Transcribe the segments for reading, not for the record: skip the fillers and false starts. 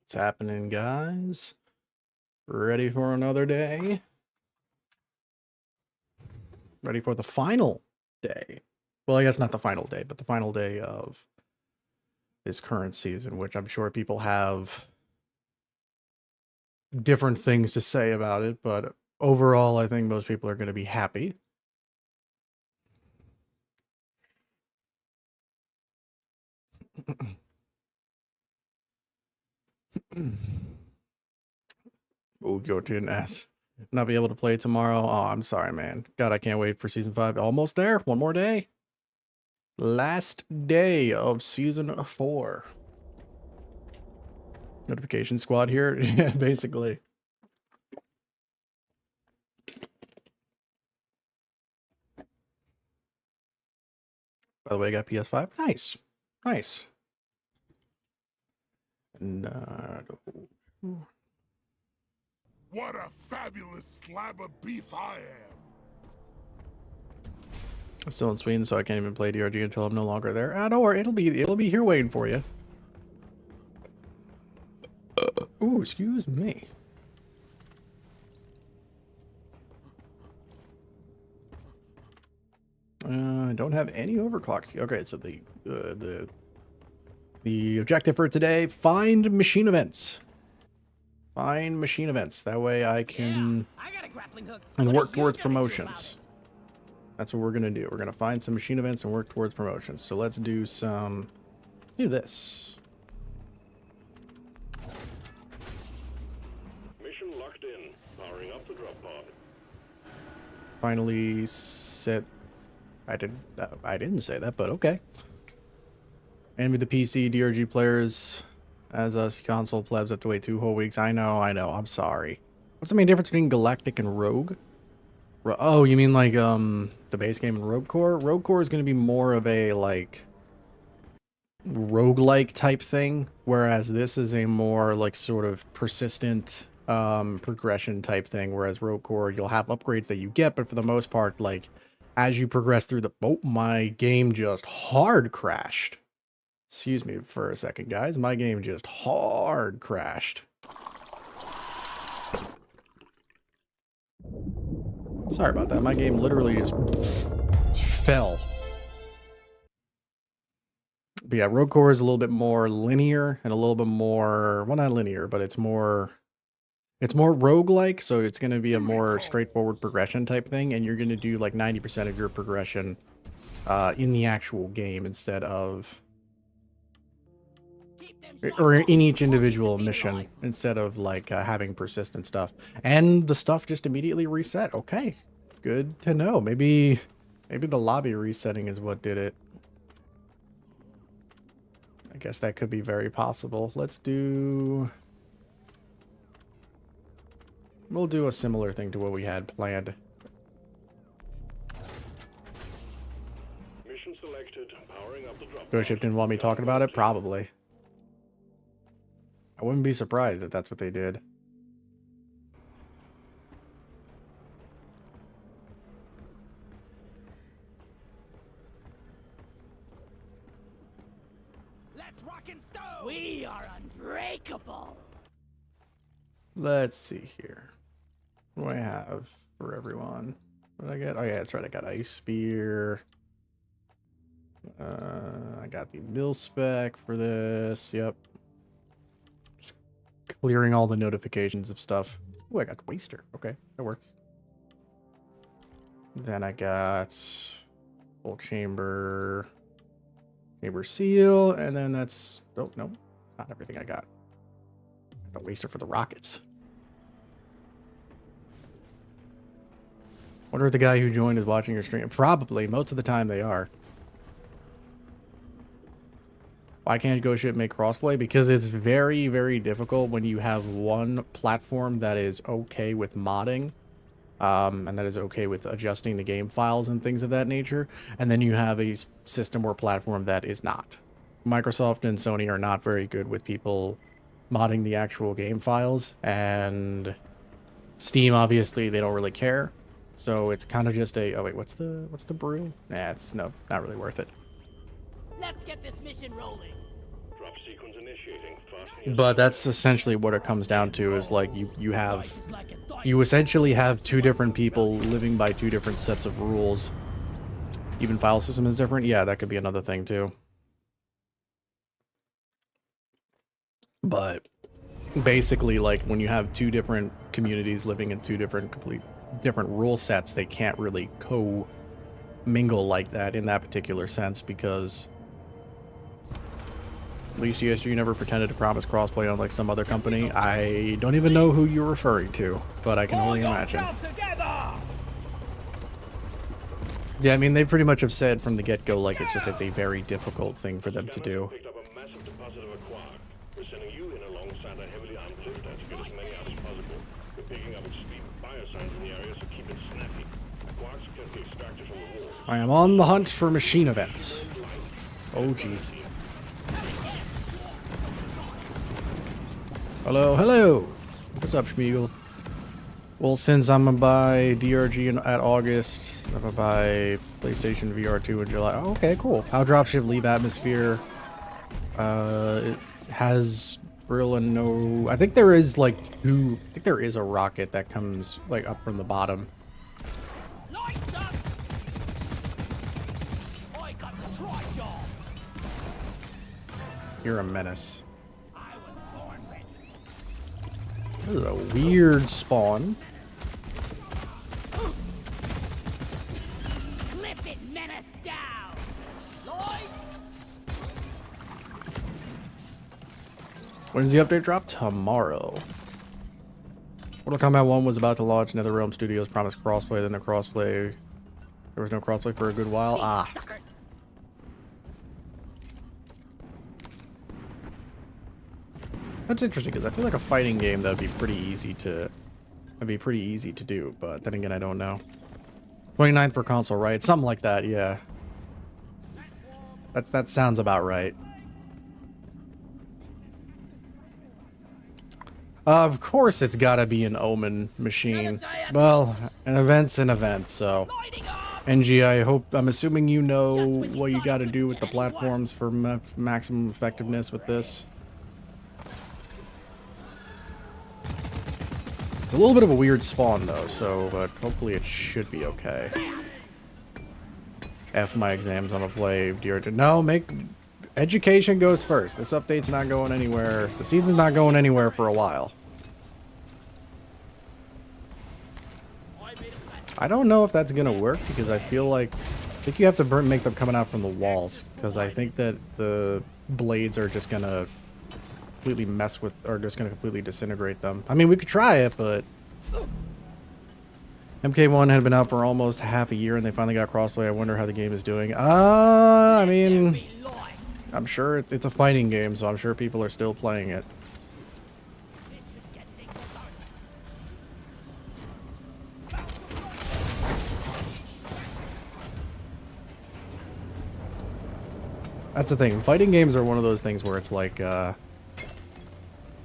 What's happening, guys? Ready for another day? Ready for the final day? Well, I guess not the final day, but the final day of this current season, which I'm sure people have different things to say about it, but overall, I think most people are going to be happy. Oh, Georgian ass. Not be able to play tomorrow. Oh, I'm sorry, man. God, I can't wait for season 5. Almost there. One more day. Last day of season 4. Notification squad here. Yeah, basically. By the way, I got PS5. Nice. Nice. And, What a fabulous slab of beef I am. I'm still in Sweden, so I can't even play DRG until I'm no longer there. Ah, don't worry, it'll be here waiting for you. Ooh, excuse me. I don't have any overclocks. Okay, so the objective for today: find machine events. Find machine events. That way I can I got a grappling hook. and What work are you towards gonna do about promotions. That's what we're gonna do. We're gonna find some machine events and work towards promotions. So let's do some. Do this. Mission locked in. Powering up the drop pod. Finally set. I didn't say that, but okay. And with the PC DRG players, as us console plebs have to wait 2 whole weeks. I know. I'm sorry. What's the main difference between Galactic and Rogue? Oh, you mean like the base game in Rogue Core? Rogue Core is going to be more of a like roguelike type thing, whereas this is a more like sort of persistent progression type thing. Whereas Rogue Core, you'll have upgrades that you get, but for the most part, like as you progress through the my game just hard crashed. Excuse me for a second, guys. My game just hard crashed. Sorry about that. My game literally just fell. But yeah, Rogue Core is a little bit more linear and a little bit more, well, not linear, but it's more roguelike, so it's going to be a more straightforward progression type thing, and you're going to do like 90% of your progression in the actual game instead of, or in each individual mission instead of like having persistent stuff. And the stuff just immediately reset. Okay, good to know. Maybe the lobby resetting is what did it. I guess that could be very possible. We'll do a similar thing to what we had planned. Mission selected. Powering up the drop pod. Ghost Ship didn't want me talking about it? Probably. I wouldn't be surprised if that's what they did. Let's rock and stone. We are unbreakable. Let's see here. What do I have for everyone? What did I get? Oh yeah, that's right. I got Ice Spear. I got the mill spec for this. Yep. Just clearing all the notifications of stuff. Oh, I got Waster. Okay, that works. Then I got full chamber seal, and then that's oh no, not everything I got. I got Waster for the rockets. Wonder if the guy who joined is watching your stream. Probably. Most of the time they are. Why can't Ghost Ship make crossplay? Because it's very, very difficult when you have one platform that is okay with modding. And that is okay with adjusting the game files and things of that nature. And then you have a system or platform that is not. Microsoft and Sony are not very good with people modding the actual game files. And Steam, obviously, they don't really care. So it's kind of just a, oh wait, what's the brew? Nah, not really worth it. Let's get this mission rolling. Drop sequence initiated. Initiating. Fastening. But that's essentially what it comes down to, is like you essentially have two different people living by two different sets of rules. Even file system is different. Yeah, that could be another thing too. But basically, like, when you have two different communities living in two different different rule sets, they can't really mingle like that in that particular sense, because at least ESG never pretended to promise crossplay on like some other company. I don't even know who you're referring to, but I can only imagine. Yeah, I mean, they pretty much have said from the get-go, like, it's just a very difficult thing for them to do. Picked up a massive deposit of a quark. We're sending you in alongside a heavily armed lifter to get as many out as possible. We're picking up extreme biosigns in the area, so keep it snappy. Quarks can be extracted from the wall. I am on the hunt for machine events. Oh, jeez. Hello, hello. What's up, Schmiegel? Well, since I'm gonna buy DRG at August, I'm gonna buy PlayStation VR 2 in July. Oh, okay, cool. How dropship leave atmosphere? It has real and no. I think there is like two. I think there is a rocket that comes like up from the bottom. Lights up! I got the try job. You're a menace. I was born ready. This is a weird spawn. Clip it, menace down. Lights. When does the update drop? Tomorrow. Mortal Kombat 1 was about to launch. NetherRealm Studios promised crossplay, then the crossplay. There was no crossplay for a good while. Ah. Suckers. That's interesting, because I feel like a fighting game that'd be pretty easy to do, but then again, I don't know. 29th for console, right? Something like that, yeah. That sounds about right. Of course it's gotta be an Omen machine. Well, an event's an event, so. Lighting up. NG, I'm assuming you know what you gotta do with the platforms for maximum effectiveness with this. It's a little bit of a weird spawn though, so, but hopefully it should be okay. F my exams, I'm gonna play DRG. No, education goes first. This update's not going anywhere. The season's not going anywhere for a while. I don't know if that's gonna work, because I think you have to make them coming out from the walls, because I think that the blades are just gonna completely mess with, or just gonna completely disintegrate them. I mean, we could try it, but MK1 had been out for almost half a year and they finally got crossplay. I wonder how the game is doing. I mean, I'm sure it's a fighting game, so I'm sure people are still playing it. That's the thing. Fighting games are one of those things where it's like, you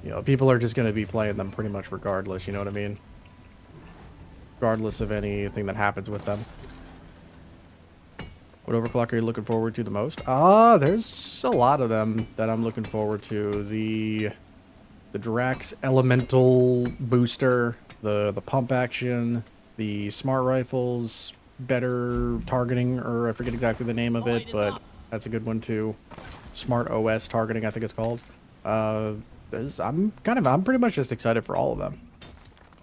know, people are just going to be playing them pretty much regardless, you know what I mean? Regardless of anything that happens with them. What overclock are you looking forward to the most? There's a lot of them that I'm looking forward to. The Drax Elemental Booster, the pump action, the smart rifles, better targeting, or I forget exactly the name of it, but that's a good one too. Smart OS targeting, I think it's called. I'm pretty much just excited for all of them.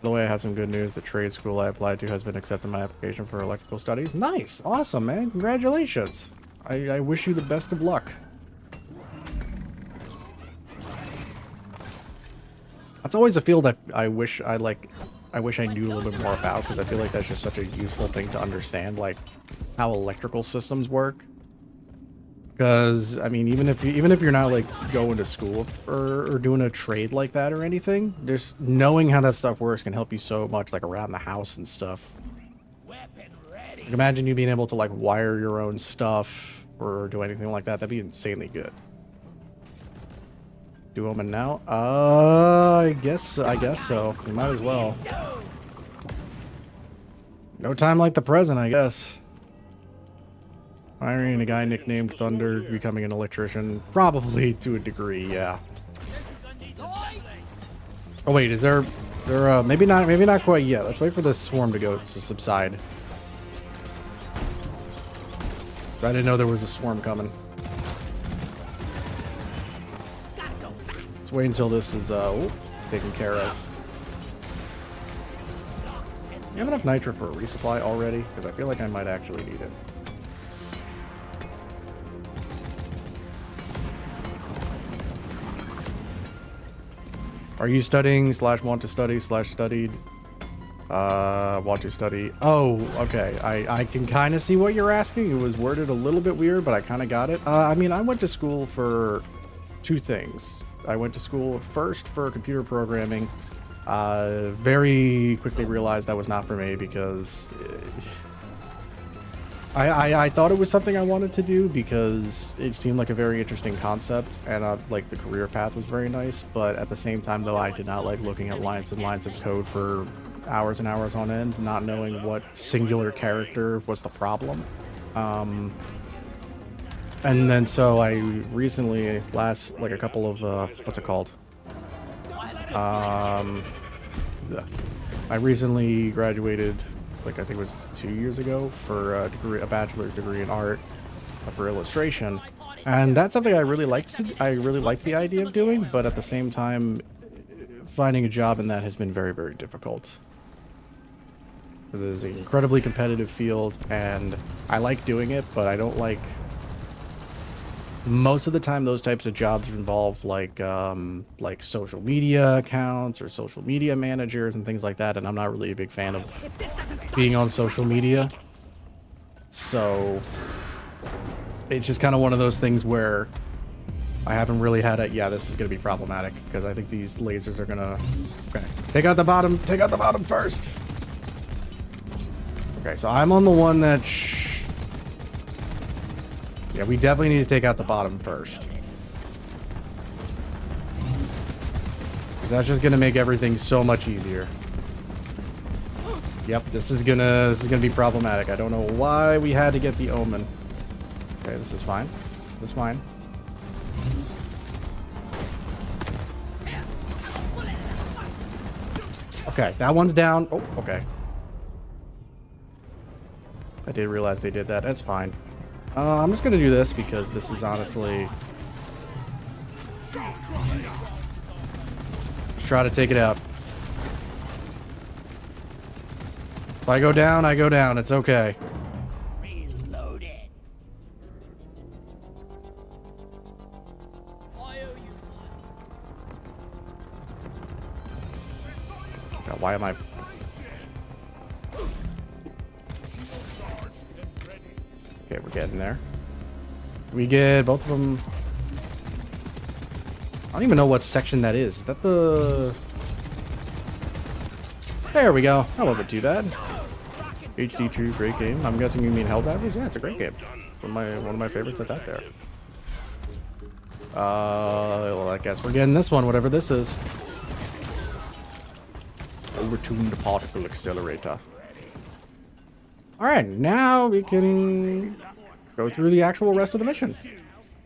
By the way, I have some good news. The trade school I applied to has been accepting my application for electrical studies. Nice. Awesome, man. Congratulations. I wish you the best of luck. That's always a field that I wish I knew a little bit more about, because I feel like that's just such a useful thing to understand, like how electrical systems work. Because, I mean, even if you're not, like, going to school or doing a trade like that or anything, just knowing how that stuff works can help you so much, like, around the house and stuff. Weapon ready. Like, imagine you being able to, like, wire your own stuff or do anything like that. That'd be insanely good. Do Omen now? I guess so. You might as well. No time like the present, I guess. Hiring a guy nicknamed Thunder, becoming an electrician. Probably to a degree, yeah. Oh wait, is there maybe not quite yet. Let's wait for this swarm to subside. I didn't know there was a swarm coming. Let's wait until this is taken care of. You have enough nitro for a resupply already? Because I feel like I might actually need it. Are you studying / want to study / studied? Want to study. Oh, okay. I can kind of see what you're asking. It was worded a little bit weird, but I kind of got it. I mean, I went to school for 2 things. I went to school first for computer programming. Very quickly realized that was not for me because I thought it was something I wanted to do because it seemed like a very interesting concept, and like the career path was very nice. But at the same time, though, I did not like looking at lines and lines of code for hours and hours on end, not knowing what singular character was the problem. And then so I recently, like a couple of what's it called? I recently graduated, like I think it was 2 years ago, for a bachelor's degree in art for illustration, and that's something I really liked. I really liked the idea of doing, but at the same time, finding a job in that has been very, very difficult. Because it is an incredibly competitive field, and I like doing it, but I don't like. Most of the time, those types of jobs involve like social media accounts or social media managers and things like that, and I'm not really a big fan of being on social media. So it's just kind of one of those things where I haven't really had it. Yeah, this is going to be problematic because I think these lasers are going to. Okay, take out the bottom. Take out the bottom first. Okay, so I'm on the one that. Yeah, we definitely need to take out the bottom first. Because that's just gonna make everything so much easier. Yep, this is gonna be problematic. I don't know why we had to get the omen. Okay, this is fine. This is fine. Okay, that one's down. Oh, okay. I did realize they did that. That's fine. I'm just gonna do this because this is honestly. Let's try to take it out. If I go down, I go down. It's okay. Reload it. God, why am I? Okay, we're getting there. We get both of them. I don't even know what section that is. Is that the... There we go. That wasn't too bad. HD2, great game. I'm guessing you mean Helldivers? Yeah, it's a great game. One of my favorites that's out there. Well, I guess we're getting this one, whatever this is. Overtuned particle accelerator. Alright, now we can go through the actual rest of the mission.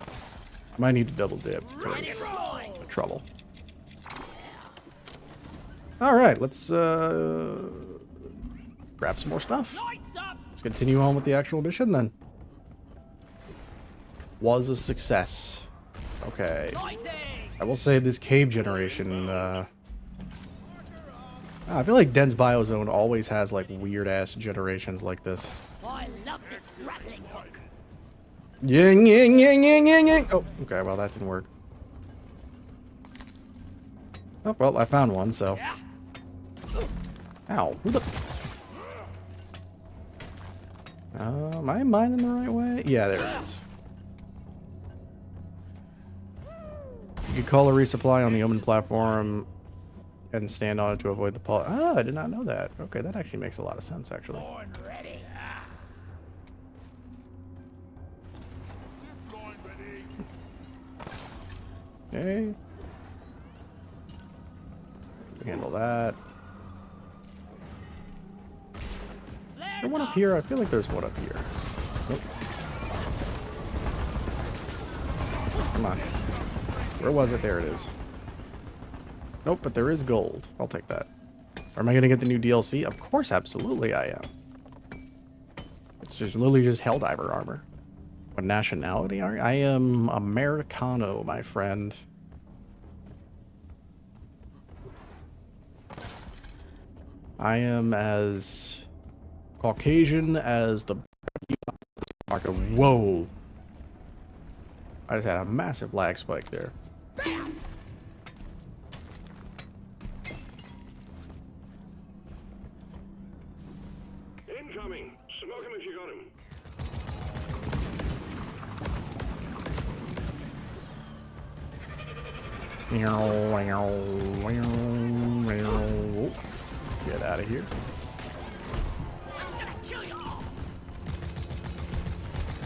I might need to double dip because of trouble. Alright, let's grab some more stuff. Let's continue on with the actual mission then. Was a success. Okay. I will say this cave generation, I feel like Den's Biozone always has like weird ass generations like this. I love this grappling hook. Ying ying ying ying ying ying. Oh, okay, well that didn't work. Oh, well, I found one, so. Ow, who the... am I mining the right way? Yeah, there it is. You can call a resupply on the Omen platform and stand on it to avoid the pulse. Ah, I did not know that. Okay, that actually makes a lot of sense, actually. Okay. Handle that. Is there one up here? I feel like there's one up here. Nope. Come on. Where was it? There it is. Nope, but there is gold. I'll take that. Or am I gonna get the new DLC? Of course, absolutely I am. It's just literally just Helldiver armor. What nationality are you? I am Americano, my friend. I am as Caucasian as the... Whoa. I just had a massive lag spike there. Incoming. Smoke him if you got him. Get out of here.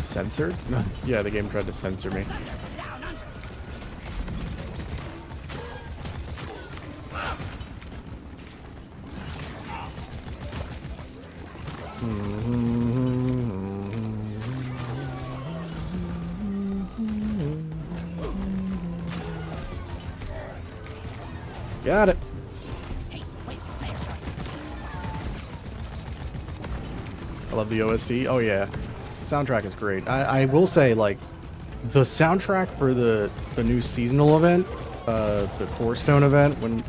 Censored? Yeah, the game tried to censor me. Got it. I love the OST. Oh yeah, soundtrack is great. I will say, like, the soundtrack for the new seasonal event, the Core Stone event, when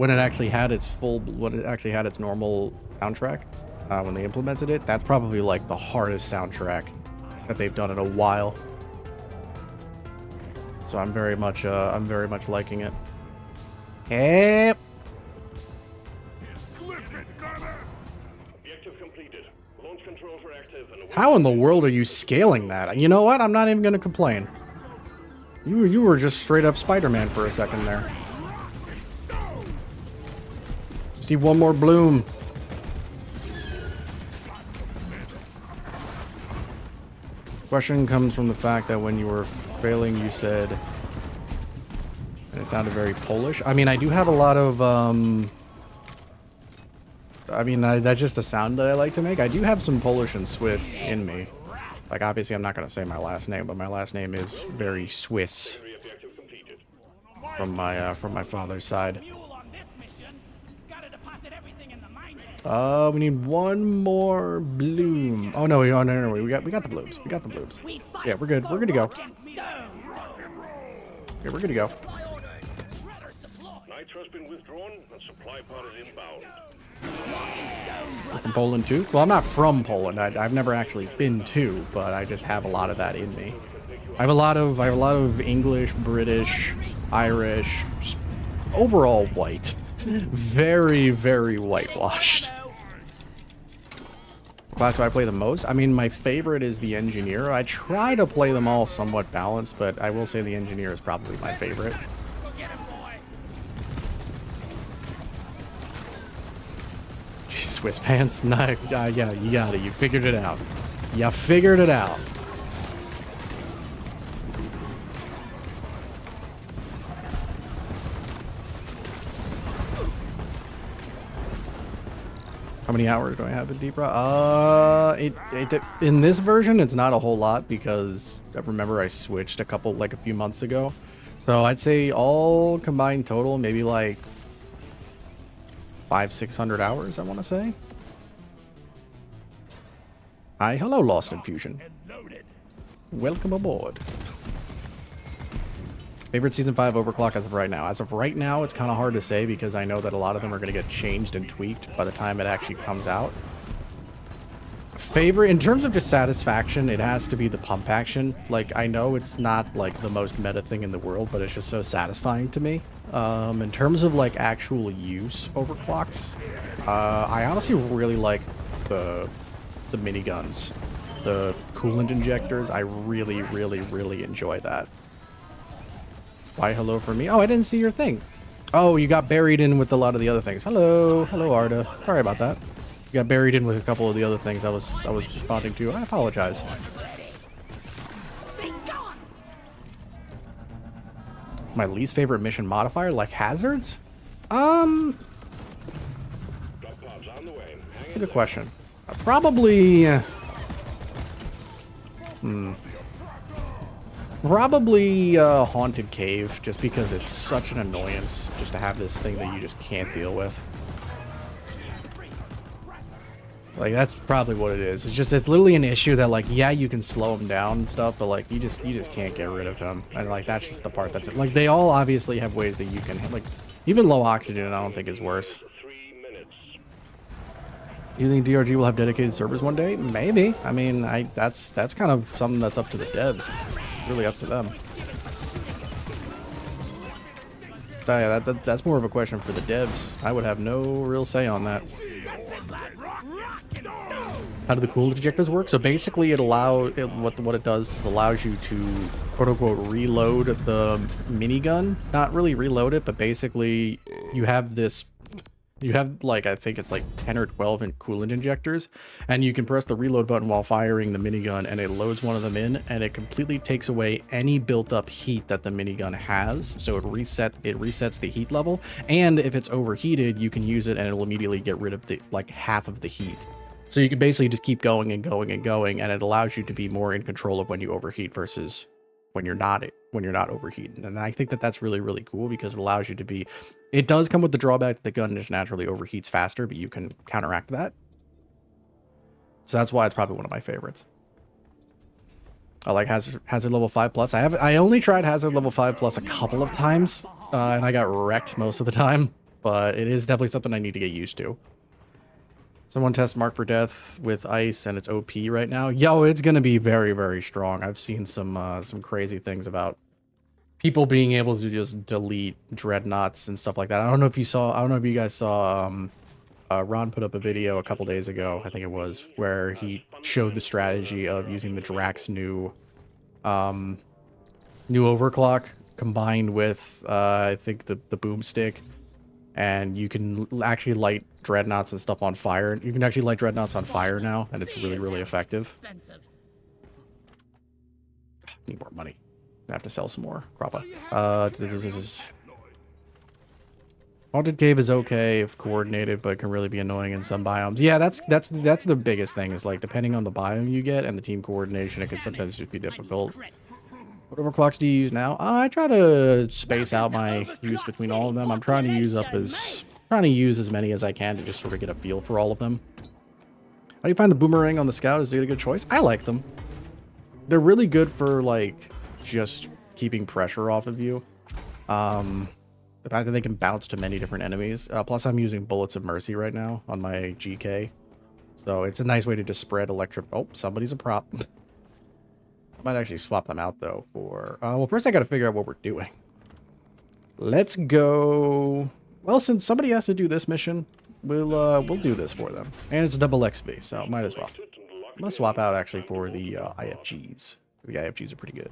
it actually had its normal soundtrack, when they implemented it, that's probably like the hardest soundtrack that they've done in a while. So I'm very much liking it. Yep. Objective completed. Launch controls are active and How in the world are you scaling that? You know what? I'm not even gonna complain. You were just straight up Spider-Man for a second there. Just need one more bloom. Question comes from the fact that when you were failing, you said, and it sounded very Polish. I mean, I do have a lot of, that's just a sound that I like to make. I do have some Polish and Swiss in me. Like, obviously, I'm not going to say my last name, but my last name is very Swiss from my father's side. We need one more bloom. Oh no, no, we got the blooms. We got the blooms. Yeah, we're good. We're good to go. Yeah, we're good to go. Nitro's been withdrawn and supply pod is inbound. You're from Poland too? Well, I'm not from Poland. I've never actually been to, but I just have a lot of that in me. I have a lot of English, British, Irish, overall white. Very, very whitewashed. Class do I play the most? I mean, my favorite is the Engineer. I try to play them all somewhat balanced, but I will say the Engineer is probably my favorite. Jeez, Swiss pants? Nah, yeah, you got it. You figured it out. You figured it out. How many hours do I have in Deep Rock? In this version, it's not a whole lot because I remember I switched a few months ago. So I'd say all combined total, maybe like 500-600 hours, I want to say. Hi, hello, Lost in Fusion. Welcome aboard. Favorite Season 5 overclock as of right now? As of right now, it's kind of hard to say because I know that a lot of them are going to get changed and tweaked by the time it actually comes out. Favorite, in terms of just satisfaction, it has to be the pump action. Like, I know it's not, like, the most meta thing in the world, but it's just so satisfying to me. In terms of, like, actual use overclocks, I honestly really like the miniguns. The coolant injectors, I really, really, really enjoy that. Why hello for me? Oh, I didn't see your thing. Oh, you got buried in with a lot of the other things. Hello. Hello, Arda. Sorry about that. You got buried in with a couple of the other things I was responding to. I apologize. My least favorite mission modifier, like hazards? That's a good question. Probably... Probably Haunted Cave, just because it's such an annoyance just to have this thing that you just can't deal with. Like, that's probably what it is. It's just, it's literally an issue that, like, yeah, you can slow him down and stuff, but, like, you just can't get rid of him. And, like, that's just the part that's it. Like, they all obviously have ways that you can, like, even low oxygen, I don't think is worse. 3 minutes. You think DRG will have dedicated servers one day? Maybe. I mean, that's kind of something that's up to the devs. Really up to them. So yeah, that's more of a question for the devs. I would have no real say on that. How do the coolant ejectors work? So basically, what it does is allows you to quote unquote reload the minigun. Not really reload it, but basically you have this. You have, like, I think it's like 10 or 12 in coolant injectors, and you can press the reload button while firing the minigun, and it loads one of them in, and it completely takes away any built-up heat that the minigun has. So it resets the heat level, and if it's overheated, you can use it, and it'll immediately get rid of the half of the heat. So you can basically just keep going and going and going, and it allows you to be more in control of when you overheat versus when you're not overheating. And I think that that's really, really cool because it allows you to be. It does come with the drawback that the gun just naturally overheats faster, but you can counteract that. So that's why it's probably one of my favorites. I like Hazard level 5+. I only tried Hazard level 5+ a couple of times, and I got wrecked most of the time. But it is definitely something I need to get used to. Someone test Mark for Death with ice, and it's OP right now. Yo, it's gonna be very, very strong. I've seen some crazy things about people being able to just delete dreadnoughts and stuff like that. I don't know if you guys saw Ron put up a video a couple days ago, I think it was, where he showed the strategy of using the Drax new overclock combined with I think the boomstick, and you can actually light dreadnoughts and stuff on fire. You can actually light dreadnoughts on fire now, and it's really, really effective. Need more money. I have to sell some more. Crappa. Haunted Cave is okay if coordinated, but can really be annoying in some biomes. Yeah, that's the biggest thing, is like depending on the biome you get and the team coordination, it can sometimes just be difficult. What overclocks do you use now? I try to space out my use between all of them. I'm trying to use as many as I can to just sort of get a feel for all of them. How do you find the boomerang on the Scout? Is it a good choice? I like them. They're really good for like just keeping pressure off of you. The fact that they can bounce to many different enemies. Plus, I'm using Bullets of Mercy right now on my GK, so it's a nice way to just spread electric. Oh, somebody's a prop. Might actually swap them out though for. Well, first I got to figure out what we're doing. Let's go. Well, since somebody has to do this mission, we'll do this for them, and it's double XP, so might as well. I'm gonna swap out actually for the IFGs. The IFGs are pretty good.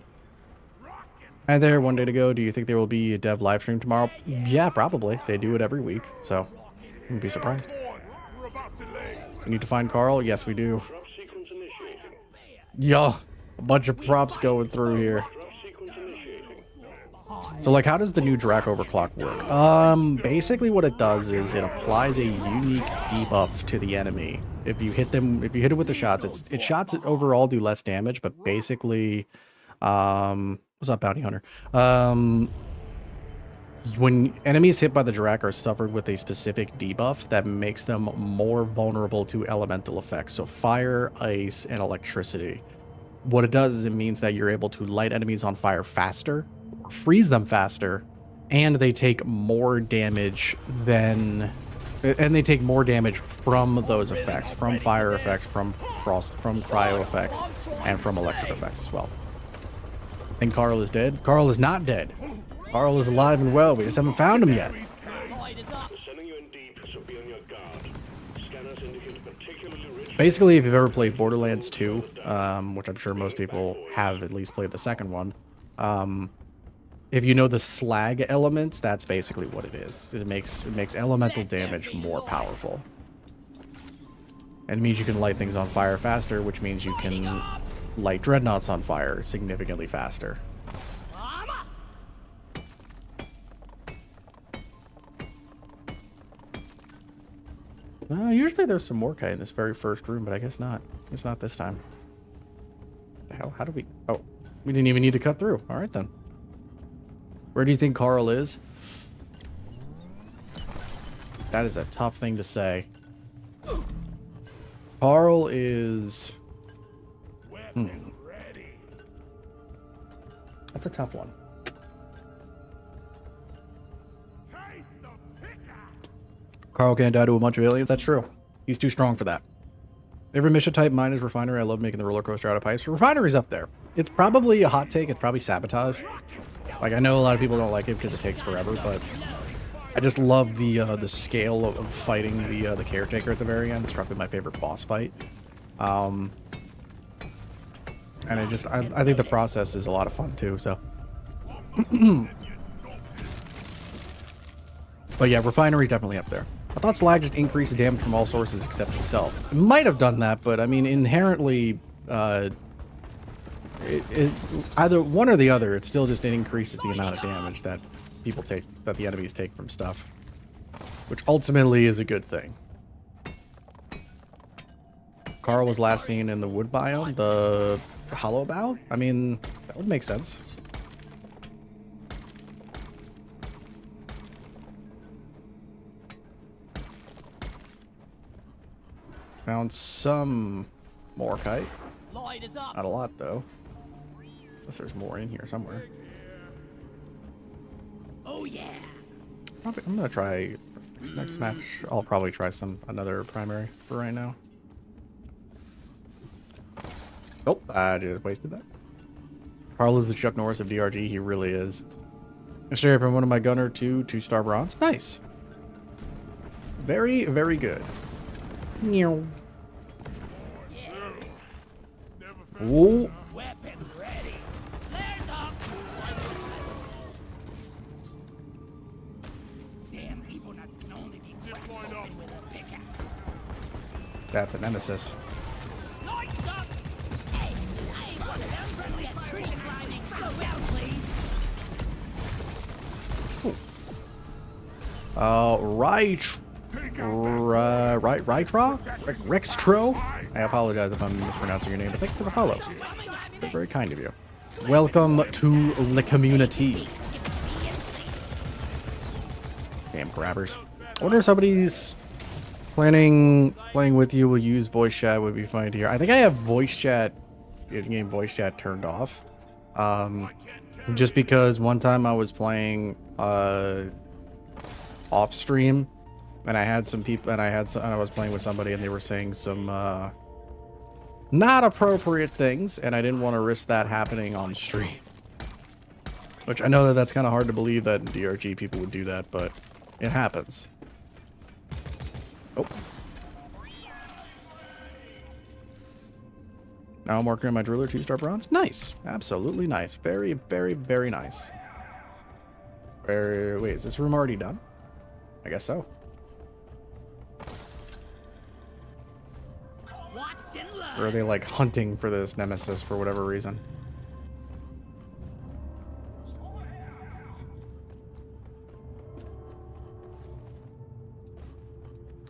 Hi there, one day to go. Do you think there will be a dev live stream tomorrow? Yeah, probably. They do it every week, so wouldn't be surprised. We need to find Carl? Yes, we do. Yo, a bunch of props going through here. So, like, how does the new Drac overclock work? Basically what it does is it applies a unique debuff to the enemy. If you hit it with the shots, its shots overall do less damage, but basically, what's up, Bounty Hunter? When enemies hit by the Drac are suffered with a specific debuff that makes them more vulnerable to elemental effects, so fire, ice, and electricity. What it does is it means that you're able to light enemies on fire faster, freeze them faster, and they take more damage than... And they take more damage from those effects, from fire effects, from cryo effects, and from electric effects as well. And Carl is dead? Carl is not dead. Carl is alive and well. We just haven't found him yet. Basically, if you've ever played Borderlands 2, which I'm sure most people have at least played the second one, if you know the slag elements, that's basically what it is. It makes elemental damage more powerful. And it means you can light things on fire faster, which means you can light dreadnoughts on fire significantly faster. Usually there's some Morkai in this very first room, but I guess not. It's not this time. What the hell? How do we... Oh, We didn't even need to cut through. All right, then. Where do you think Carl is? That is a tough thing to say. Carl is... That's a tough one. Carl can't die to a bunch of aliens. That's true. He's too strong for that. Every mission type mine is refinery. I love making the roller coaster out of pipes. Refinery's up there. It's probably a hot take. It's probably sabotage. Like, I know a lot of people don't like it because it takes forever, but I just love the scale of fighting the caretaker at the very end. It's probably my favorite boss fight. And I think the process is a lot of fun too. So, but yeah, refinery's definitely up there. I thought slag just increased the damage from all sources except itself. It might have done that, but I mean, inherently, either one or the other, it still just increases the amount of damage that people take, that the enemies take from stuff, which ultimately is a good thing. Carl was last seen in the wood biome, the hollow bow. I mean, that would make sense. Found some Morkite. Not a lot, though. Unless there's more in here somewhere. Oh yeah. I'm gonna try next match. I'll probably try another primary for right now. Nope, I just wasted that. Carl is the Chuck Norris of DRG. He really is. Straight from one of my gunner to 2-star bronze. Nice. Very, very good. Meow. Ooh. Weapon ready. Flares up. Damn evil nuts can only be cracked open with a pickaxe. That's a nemesis. Lights up. Hey, I ain't one of them from that tree climbing. Slow down, please. Rextro. I apologize if I'm mispronouncing your name, but thank you for the follow. Very, very kind of you. Welcome to the community. Damn grabbers. I wonder if somebody's playing with you will use voice chat. Would be fine to hear. I think I have voice chat, in-game voice chat turned off. Just because one time I was playing off stream, and I had some people, and I was playing with somebody, and they were saying some not appropriate things, and I didn't want to risk that happening on stream. Which I know that's kind of hard to believe that in DRG people would do that, but it happens. Oh. Now I'm working on my driller 2-star bronze. Nice. Absolutely nice. Very, very, very nice. Wait, is this room already done? I guess so. Or are they like hunting for this nemesis for whatever reason?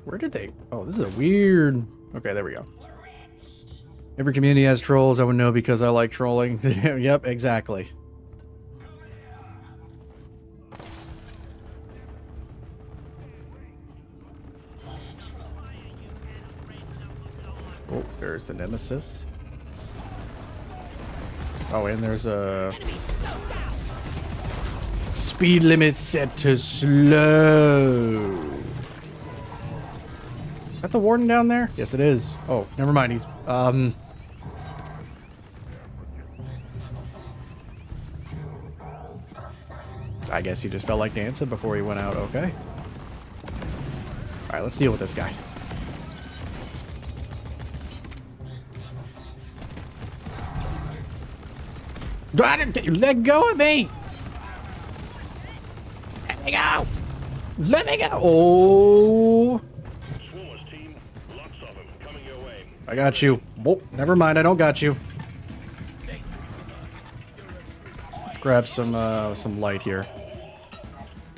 Where did they? Oh, this is a weird. Okay, there we go. Every community has trolls. I would know because I like trolling. Yep, exactly. Oh, there's the nemesis. Oh, and there's a speed limit set to slow. Is that the warden down there? Yes, it is. Oh, never mind. He's I guess he just felt like dancing before he went out. Okay. All right, let's deal with this guy. Let go of me! Let me go! Let me go! Oh! I got you. Oh, never mind. I don't got you. Let's grab some light here.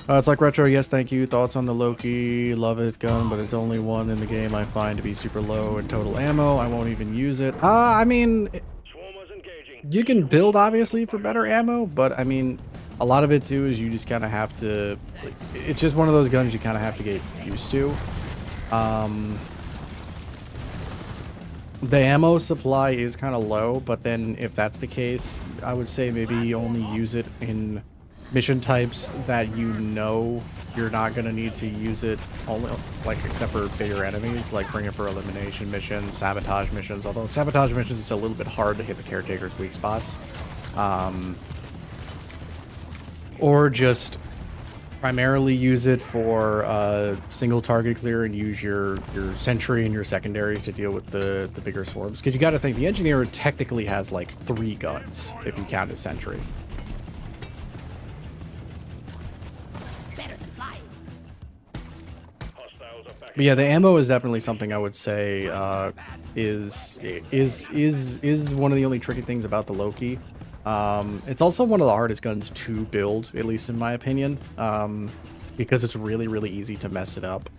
It's like retro. Yes, thank you. Thoughts on the Loki? Love it gun, but it's only one in the game I find to be super low in total ammo. I won't even use it. I mean. Swarmers engaging. You can build obviously for better ammo, but I mean, a lot of it too is you just kind of have to. Like, it's just one of those guns you kind of have to get used to. The ammo supply is kind of low, but then if that's the case, I would say maybe only use it in mission types that you know you're not going to need to use it only, like, except for bigger enemies, like bring it for elimination missions, sabotage missions, although sabotage missions it's a little bit hard to hit the caretaker's weak spots. Or just primarily use it for single target clear and use your sentry and your secondaries to deal with the bigger swarms, because you got to think the engineer technically has like 3 guns if you count his sentry. But yeah, the ammo is definitely something I would say is one of the only tricky things about the Loki. It's also one of the hardest guns to build, at least in my opinion, because it's really easy to mess it up.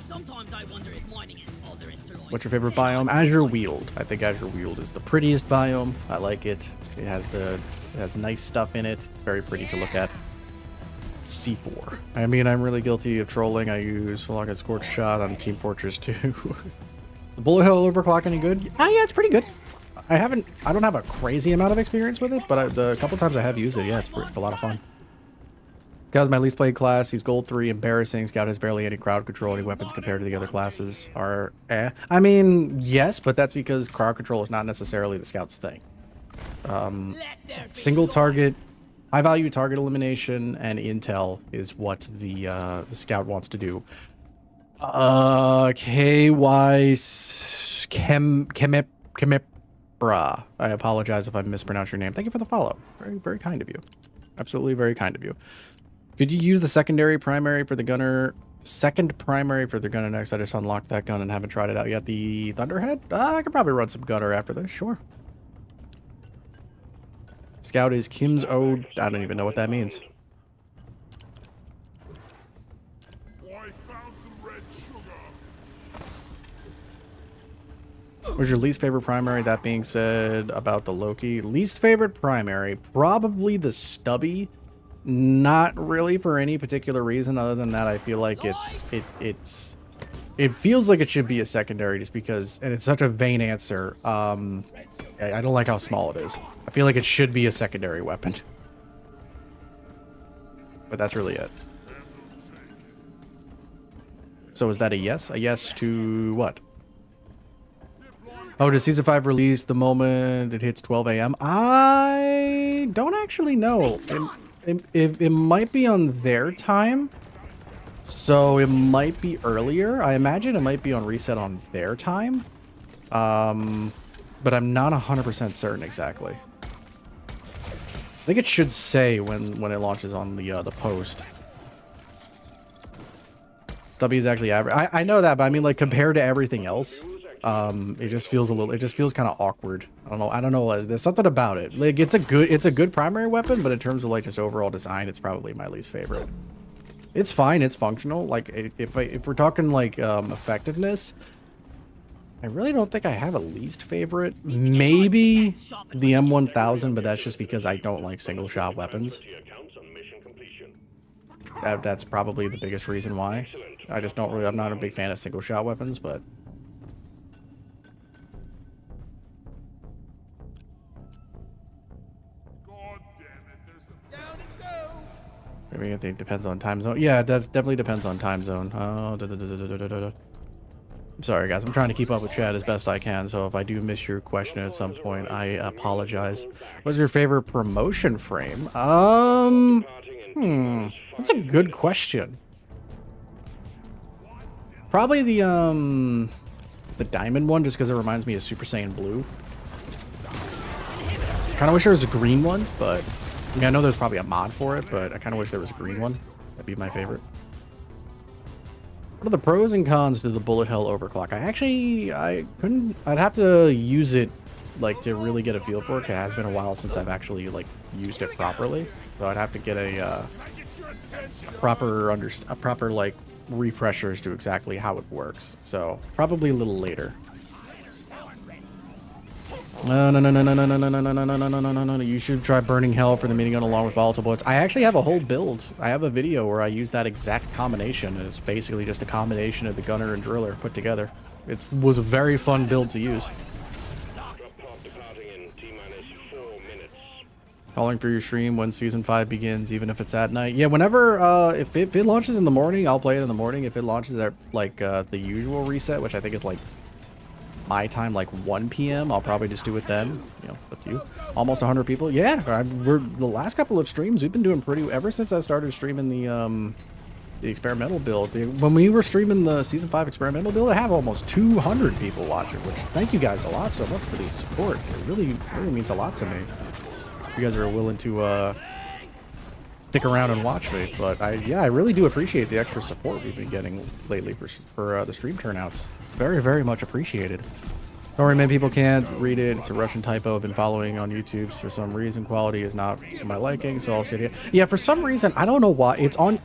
Sometimes I wonder if mining is all there is to life. What's your favorite biome? Azure Weald. I think Azure Weald is the prettiest biome. I like it. It has nice stuff in it. It's very pretty to look at. C4. I mean, I'm really guilty of trolling. I use Fallout Scorched Shot on Team Fortress 2. The bullet hell overclock any good? Oh yeah, it's pretty good. I don't have a crazy amount of experience with it, but the couple times I have used it, yeah, it's a lot of fun. Scout's my least played class. He's gold 3, embarrassing. Scout has barely any crowd control. Any weapons compared to the other classes are eh. I mean, yes, but that's because crowd control is not necessarily the Scout's thing. Single target, high value target elimination, and intel is what the Scout wants to do. MEMEBR. I apologize if I mispronounced your name. Thank you for the follow. Very kind of you. Absolutely very kind of you. Could you use the second primary for the gunner next? I just unlocked that gun and haven't tried it out yet. The Thunderhead? I could probably run some gunner after this. Sure. Scout is Kim's Ode. I don't even know what that means. I found some red sugar. What's your least favorite primary? That being said, about the Loki, least favorite primary, probably the Stubby. Not really for any particular reason other than that I feel like it feels like it should be a secondary just because, and it's such a vain answer. I don't like how small it is. I feel like it should be a secondary weapon. But that's really it. So is that a yes? A yes to what? Oh, does Season 5 release the moment it hits 12 a.m.? I don't actually know. It might be on their time. So it might be earlier. I imagine it might be on reset on their time. But I'm not 100% certain exactly. I think it should say when it launches on the post. Stubby is actually average. I know that, but I mean, like, compared to everything else, it just feels kind of awkward. I don't know. There's something about it. Like, it's a good primary weapon, but in terms of like just overall design, it's probably my least favorite. It's fine. It's functional. Like, if we're talking like effectiveness, I really don't think I have a least favorite. Maybe the M1000, but that's just because I don't like single shot weapons. That's probably the biggest reason why. I just don't really. I'm not a big fan of single shot weapons, but. God damn it, there's a Down it goes. I mean, I think it depends on time zone. Yeah, it definitely depends on time zone. Oh, I'm sorry, guys. I'm trying to keep up with chat as best I can, so if I do miss your question at some point, I apologize. What's your favorite promotion frame? That's a good question. Probably the diamond one, just because it reminds me of Super Saiyan Blue. Kind of wish there was a green one, but I mean, I know there's probably a mod for it, but I kind of wish there was a green one. That'd be my favorite. What are the pros and cons to the bullet hell overclock? I'd have to use it like to really get a feel for it. It has been a while since I've actually like used it properly, so I'd have to get a proper like refresher as to exactly how it works. So probably a little later. No, no, no, no, no, no, no, no, no, no, no, no, no, no, no, no. You should try burning hell for the minigun along with volatile bullets. I actually have a whole build. I have a video where I use that exact combination. And it's basically just a combination of the gunner and driller put together. It was a very fun build to use. Drop pod departing in T-minus 4 minutes. Calling for your stream when season 5 begins, even if it's at night. Yeah, whenever, if it launches in the morning, I'll play it in the morning. If it launches at, like, the usual reset, which I think is, like, my time, like 1 p.m., I'll probably just do it then. You know, a few. Almost 100 people. Yeah, we're the last couple of streams, we've been doing pretty, ever since I started streaming the experimental build. When we were streaming the season 5 experimental build, I have almost 200 people watching, which thank you guys a lot so much for the support. It really means a lot to me. You guys are willing to stick around and watch me, but I really do appreciate the extra support we've been getting lately for the stream turnouts. Very, very much appreciated. Don't worry, many people can't read it. It's a Russian typo. I've been following on YouTube for some reason. Quality is not to my liking, so I'll sit here. Yeah, for some reason, I don't know why. It's on...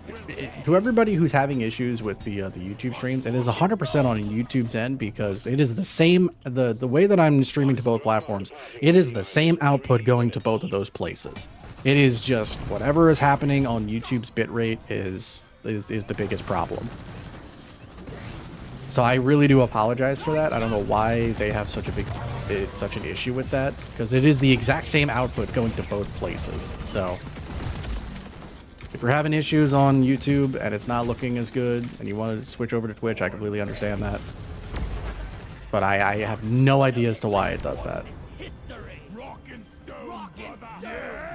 To everybody who's having issues with the YouTube streams, it is 100% on YouTube's end because it is the same... The way that I'm streaming to both platforms, it is the same output going to both of those places. It is just whatever is happening on YouTube's bitrate is the biggest problem. So I really do apologize for that. I don't know why they have such an issue with that, because it is the exact same output going to both places. So if you're having issues on YouTube and it's not looking as good and you want to switch over to Twitch, I completely understand that. But I have no idea as to why it does that.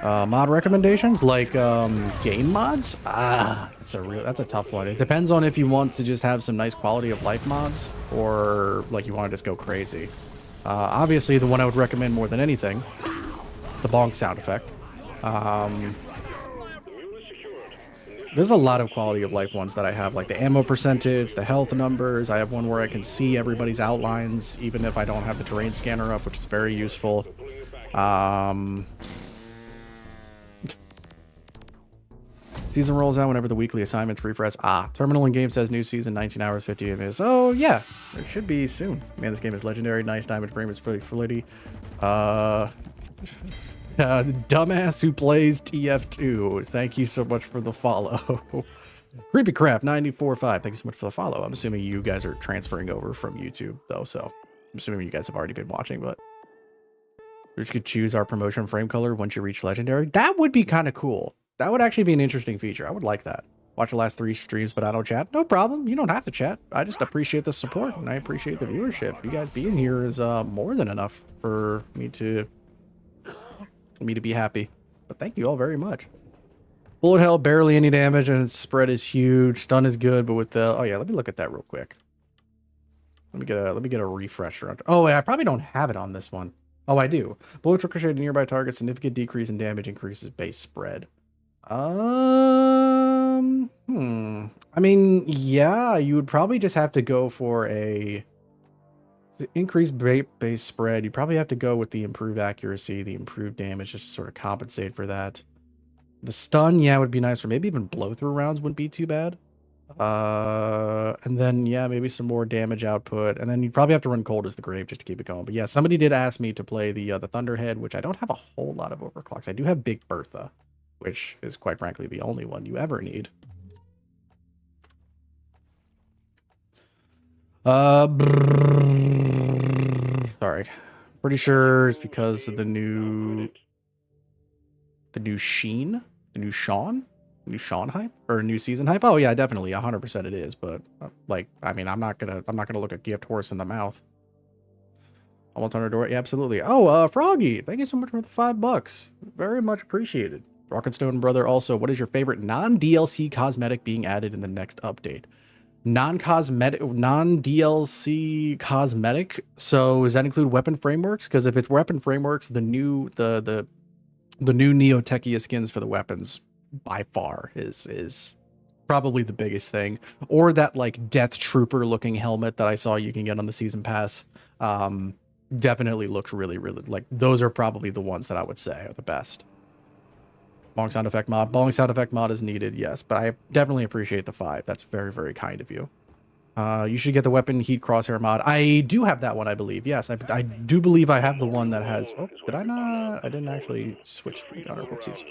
Mod recommendations like game mods? That's a tough one. It depends on if you want to just have some nice quality of life mods or like you want to just go crazy. Obviously the one I would recommend more than anything, the bonk sound effect. There's a lot of quality of life ones that I have, like the ammo percentage, the health numbers. I have one where I can see everybody's outlines even if I don't have the terrain scanner up, which is very useful. Season rolls out whenever the weekly assignments refresh. Terminal in game says new season 19 hours 50 minutes. Oh yeah, it should be soon. Man, this game is legendary. Nice diamond frame. It's pretty fluidity. Dumbass who plays TF2. Thank you so much for the follow. Creepy Crap 94.5. Thank you so much for the follow. I'm assuming you guys are transferring over from YouTube though, so I'm assuming you guys have already been watching, but you could choose our promotion frame color once you reach legendary. That would be kind of cool. That would actually be an interesting feature. I would like that. Watch the last 3 streams, but I don't chat. No problem. You don't have to chat. I just appreciate the support, and I appreciate the viewership. You guys being here is more than enough for me to be happy. But thank you all very much. Bullet hell, barely any damage, and its spread is huge. Stun is good, but with the... Oh, yeah, let me look at that real quick. Let me get a refresher. Oh, yeah, I probably don't have it on this one. Oh, I do. Bullets ricochet to nearby targets. Significant decrease in damage increases base spread. I mean, yeah, you would probably just have to go for a increased base spread. You probably have to go with the improved accuracy, the improved damage, just to sort of compensate for that. The stun, yeah, would be nice, or maybe even blow through rounds wouldn't be too bad. And then, yeah, maybe some more damage output, and then you'd probably have to run Cold as the Grave just to keep it going. But yeah, somebody did ask me to play the Thunderhead, which I don't have a whole lot of overclocks. I do have Big Bertha, which is quite frankly the only one you ever need. Sorry. Pretty sure it's because of the new Sean hype or new season hype. Oh yeah, definitely 100% it is, but like, I mean, I'm not gonna look a gift horse in the mouth. Almost on our door. Yeah, absolutely. Oh, Froggy, thank you so much for the $5. Very much appreciated. Rocketstone Brother also, what is your favorite non-DLC cosmetic being added in the next update? Non-DLC cosmetic. So does that include weapon frameworks? Because if it's weapon frameworks, the new Neo Techia skins for the weapons by far is probably the biggest thing. Or that like Death Trooper looking helmet that I saw you can get on the season pass. Definitely looks really, really, like those are probably the ones that I would say are the best. Bong sound effect mod. Bong sound effect mod is needed, yes, but I definitely appreciate the 5. That's very, very kind of you. You should get the weapon heat crosshair mod. I do have that one, I believe. Yes, I do believe I have the one that has... Oh, did I not? I didn't actually switch to the gunner. Whoopsies.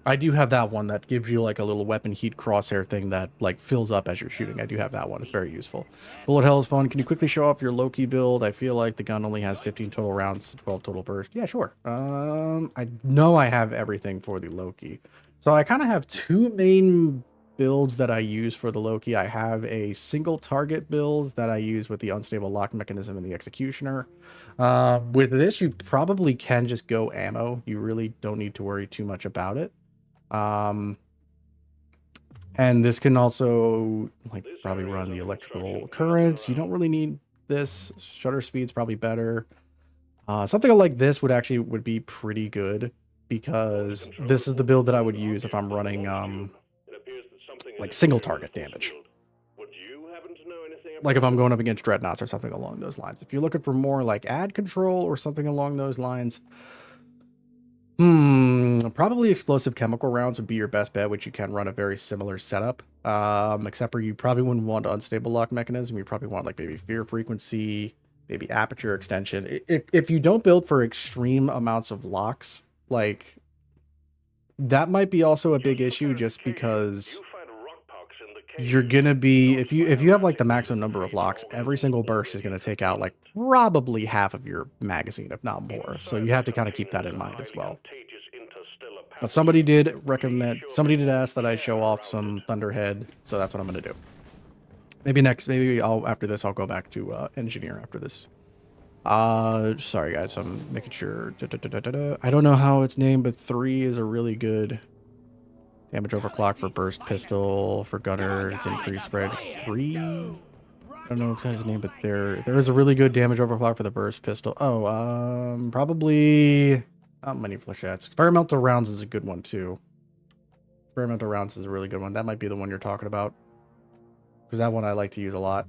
I do have that one that gives you like a little weapon heat crosshair thing that like fills up as you're shooting. I do have that one. It's very useful. Bullet hell is fun. Can you quickly show off your low-key build? I feel like the gun only has 15 total rounds, 12 total burst. Yeah, sure. I know I have everything for the low-key. So I kind of have two main builds that I use for the low-key. I have a single target build that I use with the unstable lock mechanism and the executioner. With this, you probably can just go ammo. You really don't need to worry too much about it. And this can also like probably run the electrical currents. You don't really need this. Shutter speed's probably better. Something like this would be pretty good because this is the build that I would use if I'm running like single target damage. Like if I'm going up against dreadnoughts or something along those lines. If you're looking for more like ad control or something along those lines, probably explosive chemical rounds would be your best bet, which you can run a very similar setup. Except for you probably wouldn't want unstable lock mechanism. You probably want like maybe fear frequency, maybe aperture extension. If you don't build for extreme amounts of locks, like that might be also a big issue just because you're gonna be if you have like the maximum number of locks, every single burst is gonna take out like probably half of your magazine, if not more. So you have to kind of keep that in mind as well. But somebody did ask that I show off some Thunderhead, so that's what I'm gonna do. Maybe after this I'll go back to engineer after this. Sorry guys, I'm making sure. I don't know how it's named, but 3 is a really good damage overclock for burst pistol. For gunner, it's increased spread 3. I don't know exactly his name, but there is a really good damage overclock for the burst pistol. Oh, probably not many flechettes. Experimental rounds is a good one too. Experimental rounds is a really good one. That might be the one you're talking about, because that one I like to use a lot.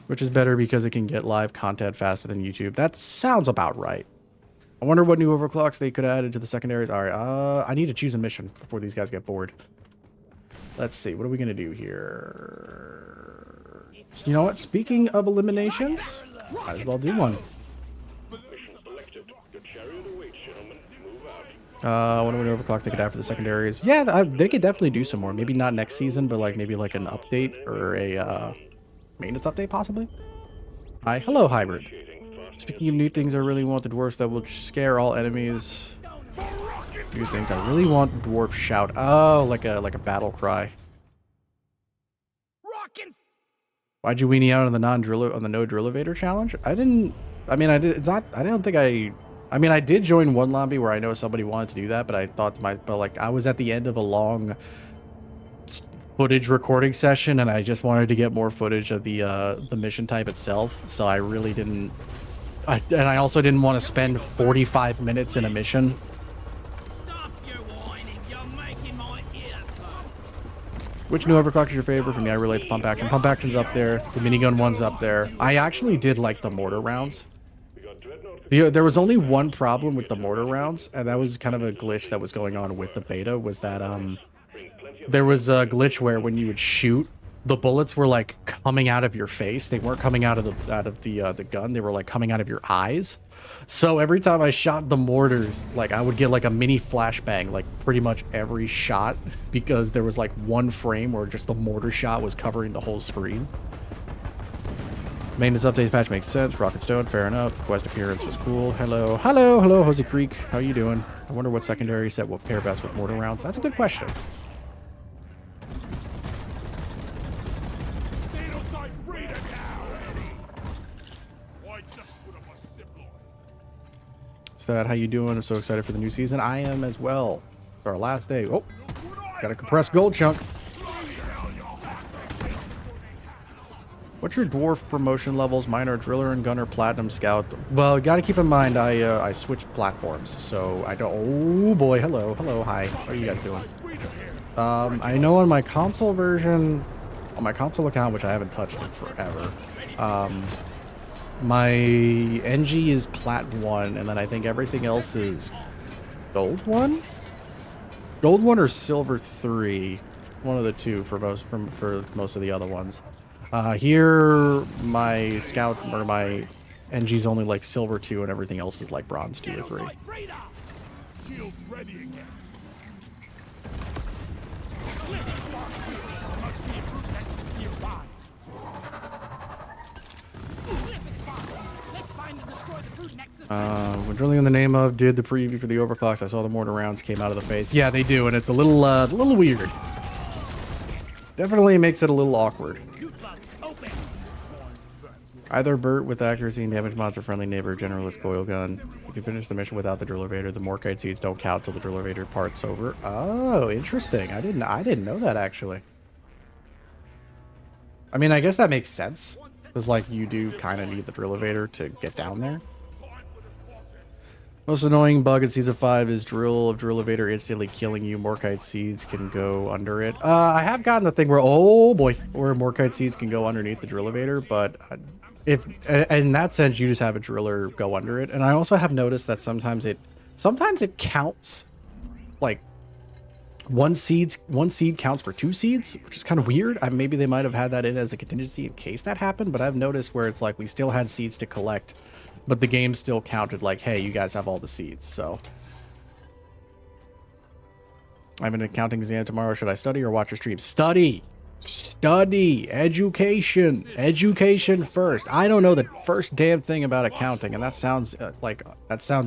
Which is better because it can get live content faster than YouTube. That sounds about right. I wonder what new overclocks they could add into the secondaries. All right, I need to choose a mission before these guys get bored. Let's see, what are we gonna do here? You know what? Speaking of eliminations, might as well do one. What new overclocks they could add for the secondaries? Yeah, they could definitely do some more. Maybe not next season, but like maybe like an update or a maintenance update possibly. Hi, hello hybrid. Speaking of new things, I really want the dwarfs that will scare all enemies. New things, I really want dwarf shout. Oh, like a battle cry. Why'd you weenie out on the no drill evader challenge? I did. I did join one lobby where I know somebody wanted to do that, but I thought I was at the end of a long footage recording session, and I just wanted to get more footage of the mission type itself. So I really didn't. And I also didn't want to spend 45 minutes in a mission. Stop your whining, you're making my ears burn. Which new overclock is your favorite? For me, I relate the pump action. Pump action's up there. The minigun one's up there. I actually did like the mortar rounds. There was only one problem with the mortar rounds, and that was kind of a glitch that was going on with the beta, was that there was a glitch where when you would shoot, the bullets were like coming out of your face. They weren't coming out of the gun. They were like coming out of your eyes. So every time I shot the mortars, like I would get like a mini flashbang like pretty much every shot, because there was like one frame where just the mortar shot was covering the whole screen. Maintenance updates patch makes sense. Rocket Stone, fair enough. The quest appearance was cool. Hello, Jose Creek. How you doing? I wonder what secondary set will pair best with mortar rounds. That's a good question. How you doing? I'm so excited for the new season. I am as well. It's our last day. Oh, got a compressed gold chunk. What's your dwarf promotion levels? Mine are driller and gunner, platinum, scout. Well, you got to keep in mind I switched platforms, so I don't. Oh boy, hello, hi. How are you guys doing? I know on my console version, on my console account, which I haven't touched in forever. My NG is plat 1, and then I think everything else is gold 1? Gold 1 or Silver 3. One of the two for most of the other ones. Here, my Scout, or my NG's only like Silver 2, and everything else is like Bronze 2 or 3. Shields ready again. When drilling in the name of, did the preview for the overclocks, I saw the mortar rounds came out of the face. Yeah, they do, and it's a little weird. Definitely makes it a little awkward. Either Burt with accuracy and damage monster friendly neighbor generalist coil gun. You can finish the mission without the drill elevator. The Morkite seeds don't count till the drill elevator part's over. Oh, interesting. I didn't know that actually. I mean, I guess that makes sense. Because like you do kind of need the drill elevator to get down there. Most annoying bug in Season 5 is drill elevator instantly killing you. Morkite seeds can go under it. I have gotten the thing where, oh boy, where Morkite seeds can go underneath the drill elevator, but if in that sense you just have a driller go under it. And I also have noticed that sometimes it counts like one seed counts for 2 seeds, which is kind of weird. Maybe they might have had that in as a contingency in case that happened, but I've noticed where it's like we still had seeds to collect, but the game still counted like, hey, you guys have all the seeds. So I have an accounting exam tomorrow. Should I study or watch your stream? Study. Education first. I don't know the first damn thing about accounting, and that sounds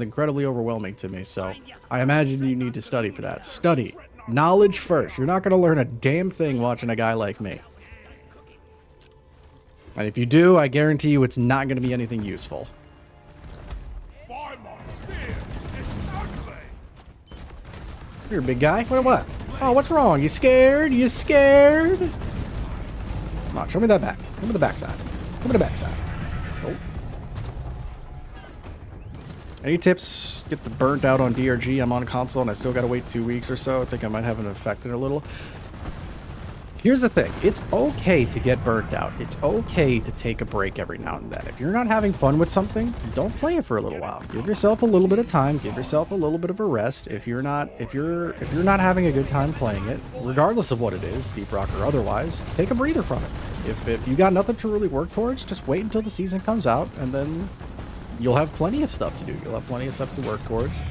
incredibly overwhelming to me. So I imagine you need to study for that. Study. Knowledge first. You're not going to learn a damn thing watching a guy like me. And if you do, I guarantee you it's not going to be anything useful. You're a big guy. What? Oh, what's wrong? You scared? You scared? Come on, show me that back. Come to the backside. Come to the backside. Oh. Any tips? Get the burnt out on DRG. I'm on console and I still gotta wait 2 weeks or so. I think I might have an effect in a little. Here's the thing. It's okay to get burnt out. It's okay to take a break every now and then. If you're not having fun with something, don't play it for a little while. Give yourself a little bit of time. Give yourself a little bit of a rest. If you're not having a good time playing it, regardless of what it is, deep rock or otherwise, take a breather from it. If you got nothing to really work towards, just wait until the season comes out, and then you'll have plenty of stuff to do. You'll have plenty of stuff to work towards.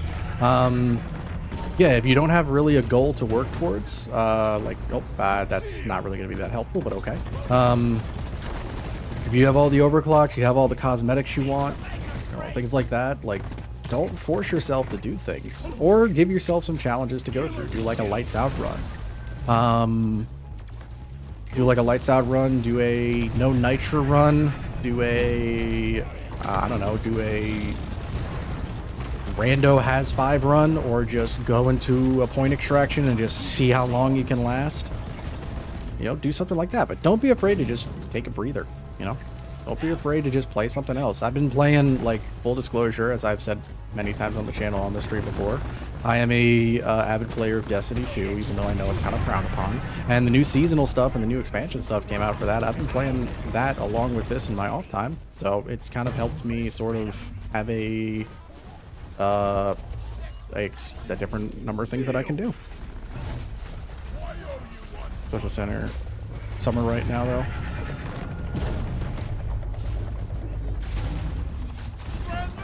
Yeah, if you don't have really a goal to work towards, that's not really going to be that helpful, but okay. If you have all the overclocks, you have all the cosmetics you want, things like that, like, don't force yourself to do things. Or give yourself some challenges to go through. Do like a lights out run. Do like a lights out run, do a no nitra run, do a, do a rando has 5 run, or just go into a point extraction and just see how long you can last. Do something like that, but don't be afraid to just take a breather. Don't be afraid to just play something else. I've been playing, like, full disclosure, as I've said many times on the channel, on the stream before, I am a avid player of Destiny 2, even though I know it's kind of frowned upon. And the new seasonal stuff and the new expansion stuff came out for that. I've been playing that along with this in my off time, so it's kind of helped me sort of have a different number of things that I can do. Social center. Summer right now, though.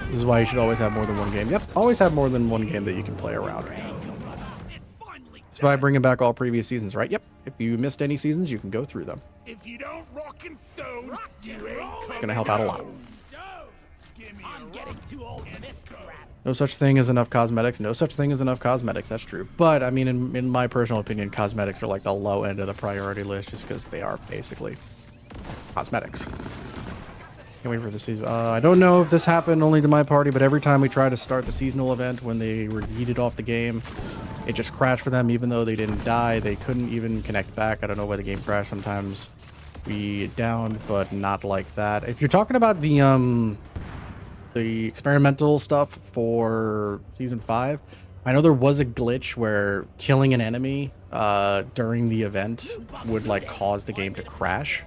This is why you should always have more than one game. Yep, always have more than one game that you can play around. So if I bring back all previous seasons, right? Yep. If you missed any seasons, you can go through them. If you don't rock and stone, you ain't it's going to help out a lot. I'm getting too old for this crap. No such thing as enough cosmetics. No such thing as enough cosmetics. That's true. But, I mean, in my personal opinion, cosmetics are like the low end of the priority list just because they are basically cosmetics. Can't wait for the season. I don't know if this happened only to my party, but every time we try to start the seasonal event when they were yeeted off the game, it just crashed for them. Even though they didn't die, they couldn't even connect back. I don't know why the game crashed. Sometimes we down, but not like that. If you're talking about the experimental stuff for Season 5, I know there was a glitch where killing an enemy during the event would like cause the game to crash.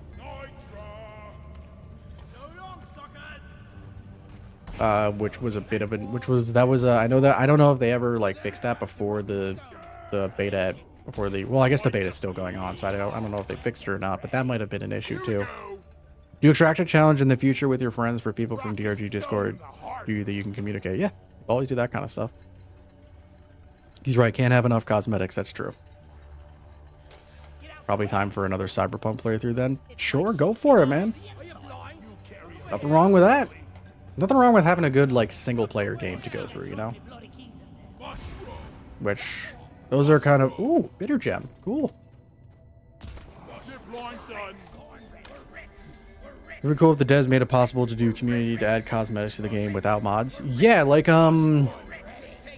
Which was a bit of a, I don't know if they ever like fixed that before the the beta before the, well, I guess the beta is still going on, so I don't know if they fixed it or not, but that might have been an issue too. Do you extract a challenge in the future with your friends for people from DRG Discord that you can communicate? Yeah, always do that kind of stuff. He's right, can't have enough cosmetics, that's true. Probably time for another Cyberpunk playthrough then. Sure, go for it, man. Nothing wrong with that. Nothing wrong with having a good, like, single-player game to go through, you know? Which, those are kind of... Ooh, Bitter Gem. Cool. It would be cool if the devs made it possible to do community to add cosmetics to the game without mods. Yeah, like, I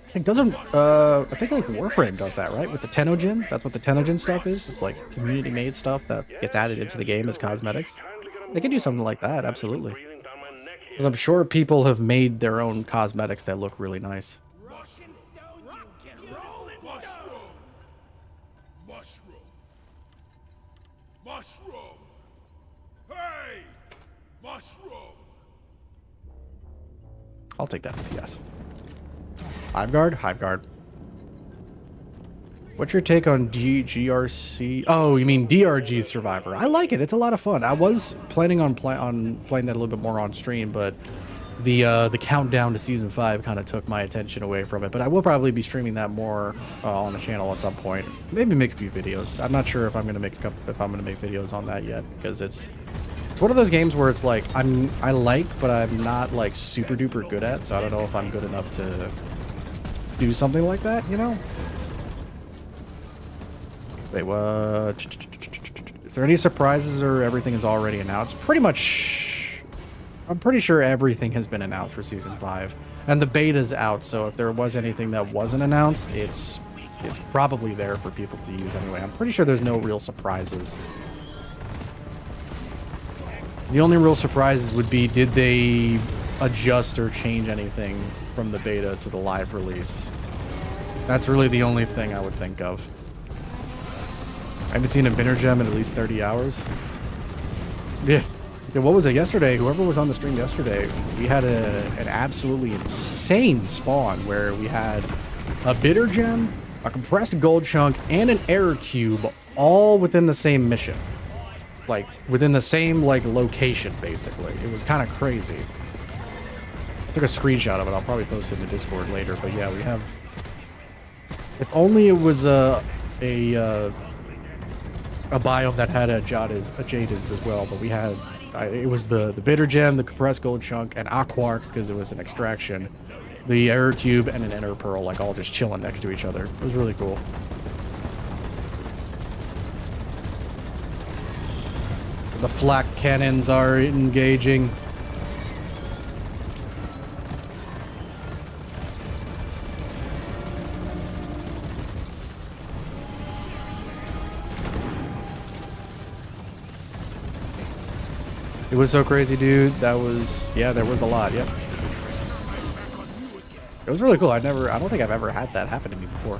think doesn't, I think like Warframe does that, right? With the Tenogen? That's what the Tenogen stuff is. It's like community-made stuff that gets added into the game as cosmetics. They could do something like that, absolutely. Because I'm sure people have made their own cosmetics that look really nice. Mushroom! Hey! Mushroom! I'll take that as a yes. Hive Guard? Hive Guard. What's your take on GRC? Oh, you mean DRG Survivor. I like it. It's a lot of fun. I was planning on playing that a little bit more on stream, but the countdown to season 5 kind of took my attention away from it. But I will probably be streaming that more on the channel at some point. Maybe make a few videos. I'm not sure if I'm gonna make videos on that yet, because it's one of those games where it's like I like, but I'm not like super duper good at. So I don't know if I'm good enough to do something like that, you know? Wait, what? Is there any surprises or everything is already announced? Pretty much, I'm pretty sure everything has been announced for Season 5. And the beta's out, so if there was anything that wasn't announced, it's probably there for people to use anyway. I'm pretty sure there's no real surprises. The only real surprises would be, did they adjust or change anything from the beta to the live release? That's really the only thing I would think of. I haven't seen a Bitter Gem in at least 30 hours. Yeah. What was it yesterday? Whoever was on the stream yesterday, we had an absolutely insane spawn where we had a Bitter Gem, a compressed gold chunk, and an error cube all within the same mission. Like, within the same, like, location, basically. It was kind of crazy. I took a screenshot of it. I'll probably post it in the Discord later. But yeah, we have... If only it was a biome that had a Jadis as well, but we had... it was the Bitter Gem, the compressed gold chunk, and Aquark, because it was an extraction, the error cube, and an Ender Pearl, like, all just chilling next to each other. It was really cool. The flak cannons are engaging. It was so crazy, dude. That was, yeah, there was a lot. Yep. It was really cool. I don't think I've ever had that happen to me before.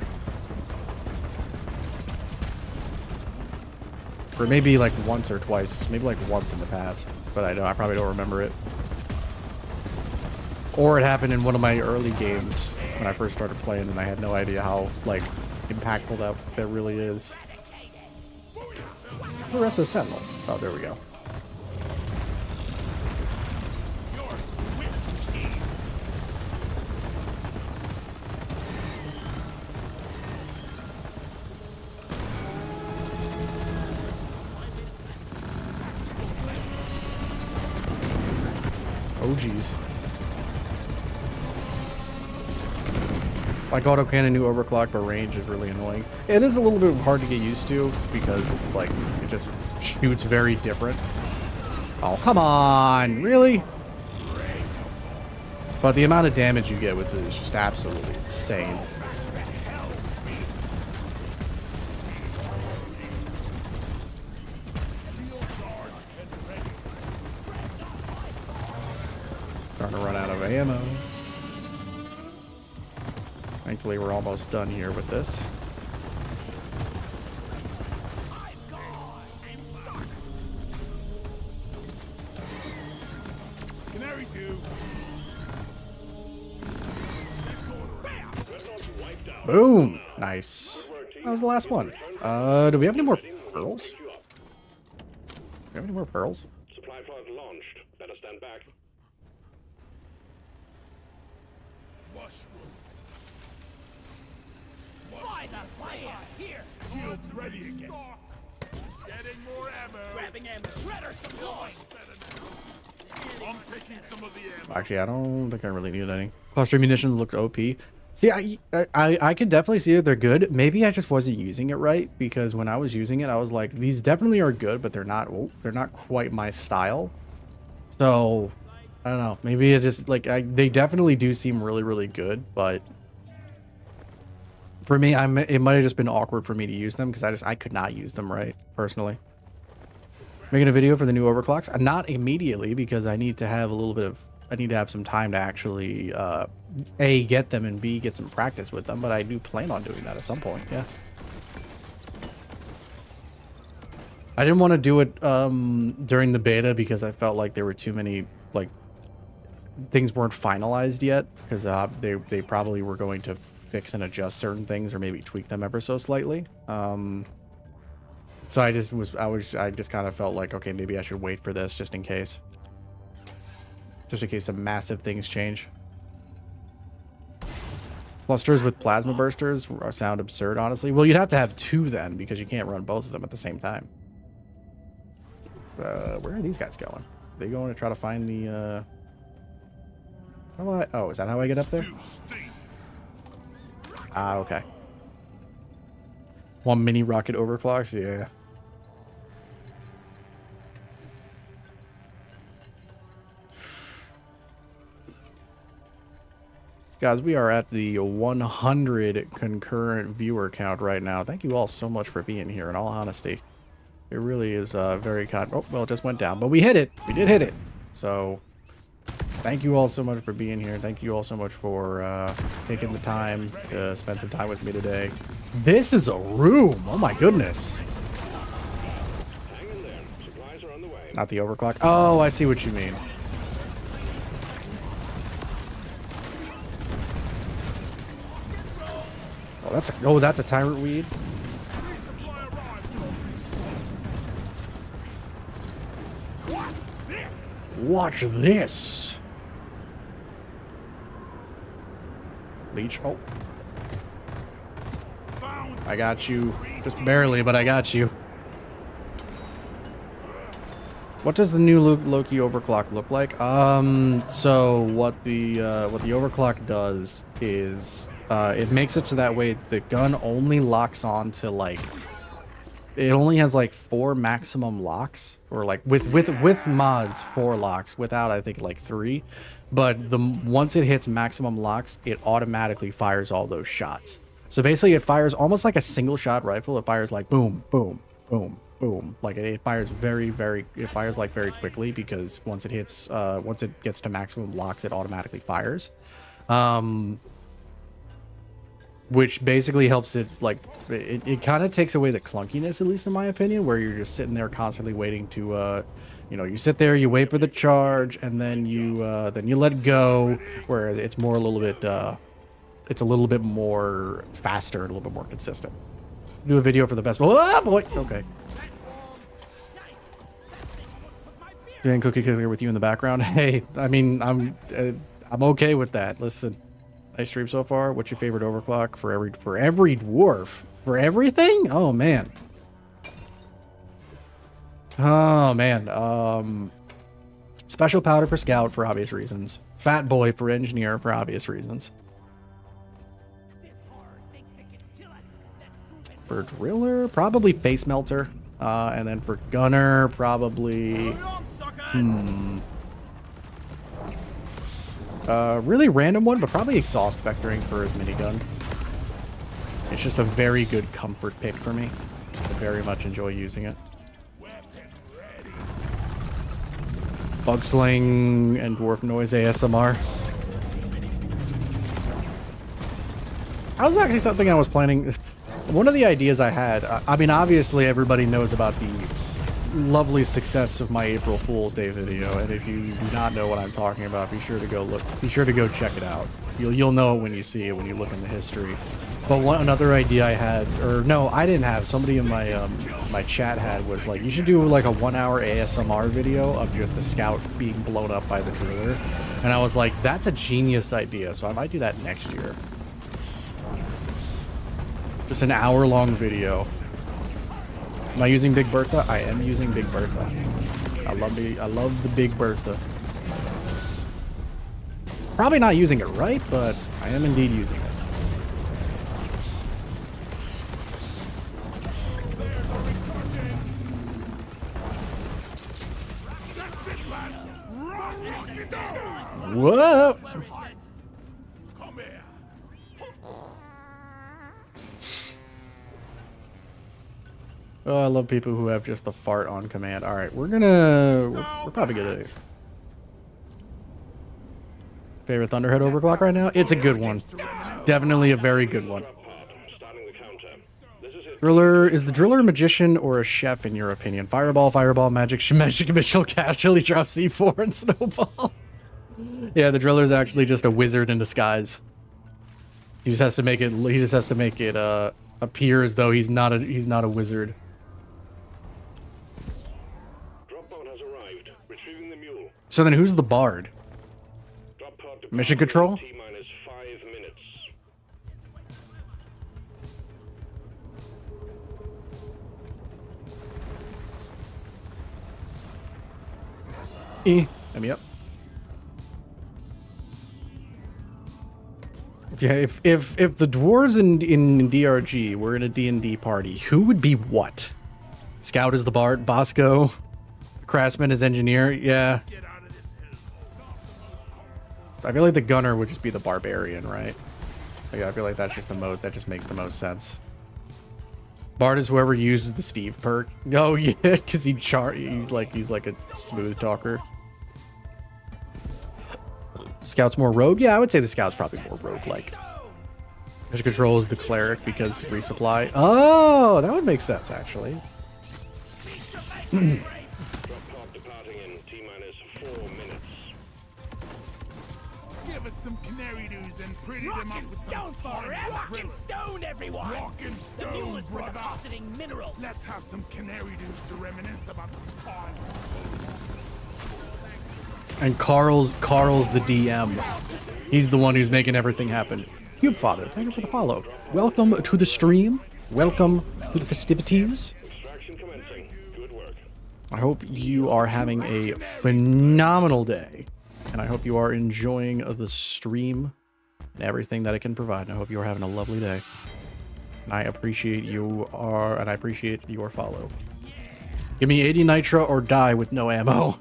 Or maybe like once or twice. Maybe like once in the past. But I probably don't remember it. Or it happened in one of my early games when I first started playing, and I had no idea how like impactful that really is. The rest of the Sentinels. Oh, there we go. Oh, geez. Like autocannon new overclock, but range is really annoying. It is a little bit hard to get used to because it's like, it just shoots very different. Oh, come on. Really? But the amount of damage you get with it is just absolutely insane. Starting to run out of ammo. Thankfully, we're almost done here with this. Boom! Nice. That was the last one. Do we have any more pearls? Do we have any more pearls? Supply pod launched. Better stand back. Mushroom. By the fire! Here! Shields ready again. Getting more ammo. Grabbing ammo. Shredder deployed! I'm taking some of the ammo. Actually, I don't think I really need any. Cluster munitions looked OP. See, I can definitely see that they're good. Maybe I just wasn't using it right, because when I was using it, I was like, these definitely are good, but they're not quite my style. So I don't know. Maybe it just like they definitely do seem really, really good, but for me, it might have just been awkward for me to use them because I could not use them right personally. Making a video for the new overclocks, not immediately, because I need to have some time to actually A, get them, and B, get some practice with them, but I do plan on doing that at some point. Yeah, I didn't want to do it during the beta because I felt like there were too many, like, things weren't finalized yet, because they probably were going to fix and adjust certain things or maybe tweak them ever so slightly. So I just kind of felt like, okay, maybe I should wait for this just in case some massive things change. Clusters with plasma bursters sound absurd, honestly. Well, you'd have to have two then, because you can't run both of them at the same time. Where are these guys going? Are they going to try to find the oh, is that how I get up there? Ah, okay. One mini rocket overclocks, yeah. Guys, we are at the 100 concurrent viewer count right now. Thank you all so much for being here, in all honesty. It really is very kind. Oh, well, it just went down, but we hit it. We did hit it. So thank you all so much for being here. Thank you all so much for taking the time to spend some time with me today. This is a room. Oh my goodness. Hang in there. Supplies are on the way. Not the overclock. Oh, I see what you mean. That's a tyrant weed. Watch this. Leech. Oh. I got you. Just barely, but I got you. What does the new Loki overclock look like? So what the overclock does is it makes it so that way the gun only locks on to, like, it only has like 4 maximum locks, or like with mods 4 locks, without I think like 3. But once it hits maximum locks, it automatically fires all those shots. So basically it fires almost like a single shot rifle. It fires like boom, boom, boom, boom. Like it fires very quickly, because once it hits once it gets to maximum locks, it automatically fires. Which basically helps it, like, it kind of takes away the clunkiness, at least in my opinion, where you're just sitting there constantly waiting to, you know, you sit there, you wait for the charge, and then you let go, where it's more a little bit more faster, a little bit more consistent. Do a video for the best. Oh boy, okay. Doing cookie cooker with you in the background. Hey, I mean, I'm okay with that. Listen. Nice stream so far. What's your favorite overclock for every dwarf? For everything? Oh man. Oh man. Special powder for scout for obvious reasons. Fat boy for engineer for obvious reasons. For driller, probably face melter. And then for gunner, probably really random one, but probably exhaust vectoring for his minigun. It's just a very good comfort pick for me. I very much enjoy using it. Bug sling and dwarf noise ASMR. That was actually something I was planning. One of the ideas I had, I mean, obviously everybody knows about lovely success of my April Fool's Day video, and if you do not know what I'm talking about, be sure to go look. Be sure to go check it out. You'll know it when you see it, when you look in the history. But another idea I had, or no, I didn't have. Somebody in my my chat had was like, you should do like a 1-hour ASMR video of just the scout being blown up by the driller. And I was like, that's a genius idea. So I might do that next year. Just an hour-long video. Am I using Big Bertha? I am using Big Bertha. I love the Big Bertha. Probably not using it right, but I am indeed using it. Whoa! Come here. Oh, I love people who have just the fart on command. All right, we're probably gonna. Favorite Thunderhead overclock right now? It's a good one. It's definitely a very good one. Driller, is the driller a magician or a chef in your opinion? Fireball, magic, missile, casually drop C4 and snowball. Yeah, the driller is actually just a wizard in disguise. He just has to make it. He just has to make it appear as though he's not a wizard. So then, who's the bard? Mission control. Let me up. Yeah, if the dwarves in DRG were in a D&D party, who would be what? Scout is the bard, Bosco, craftsman is engineer. Yeah. I feel like the gunner would just be the barbarian, right? Like, I feel like that's just the mode that just makes the most sense. Bard is whoever uses the Steve perk. Oh yeah, because he's like a smooth talker. Scout's more rogue? Yeah, I would say the Scout's probably more rogue-like. Mission control is the cleric because resupply. Oh, that would make sense, actually. Give us some canary news and pretty them up with some fun. Rock and stone, everyone! Rock and The mule stone, is for brother. depositing minerals. Let's have some canary news to reminisce about the fun. And Carl's the DM. He's the one who's making everything happen. Cube Father, thank you for the follow. Welcome to the stream. Welcome to the festivities. I hope you are having a phenomenal day. And I hope you are enjoying the stream and everything that it can provide. And I hope you are having a lovely day. And I appreciate your follow. Give me 80 nitro or die with no ammo.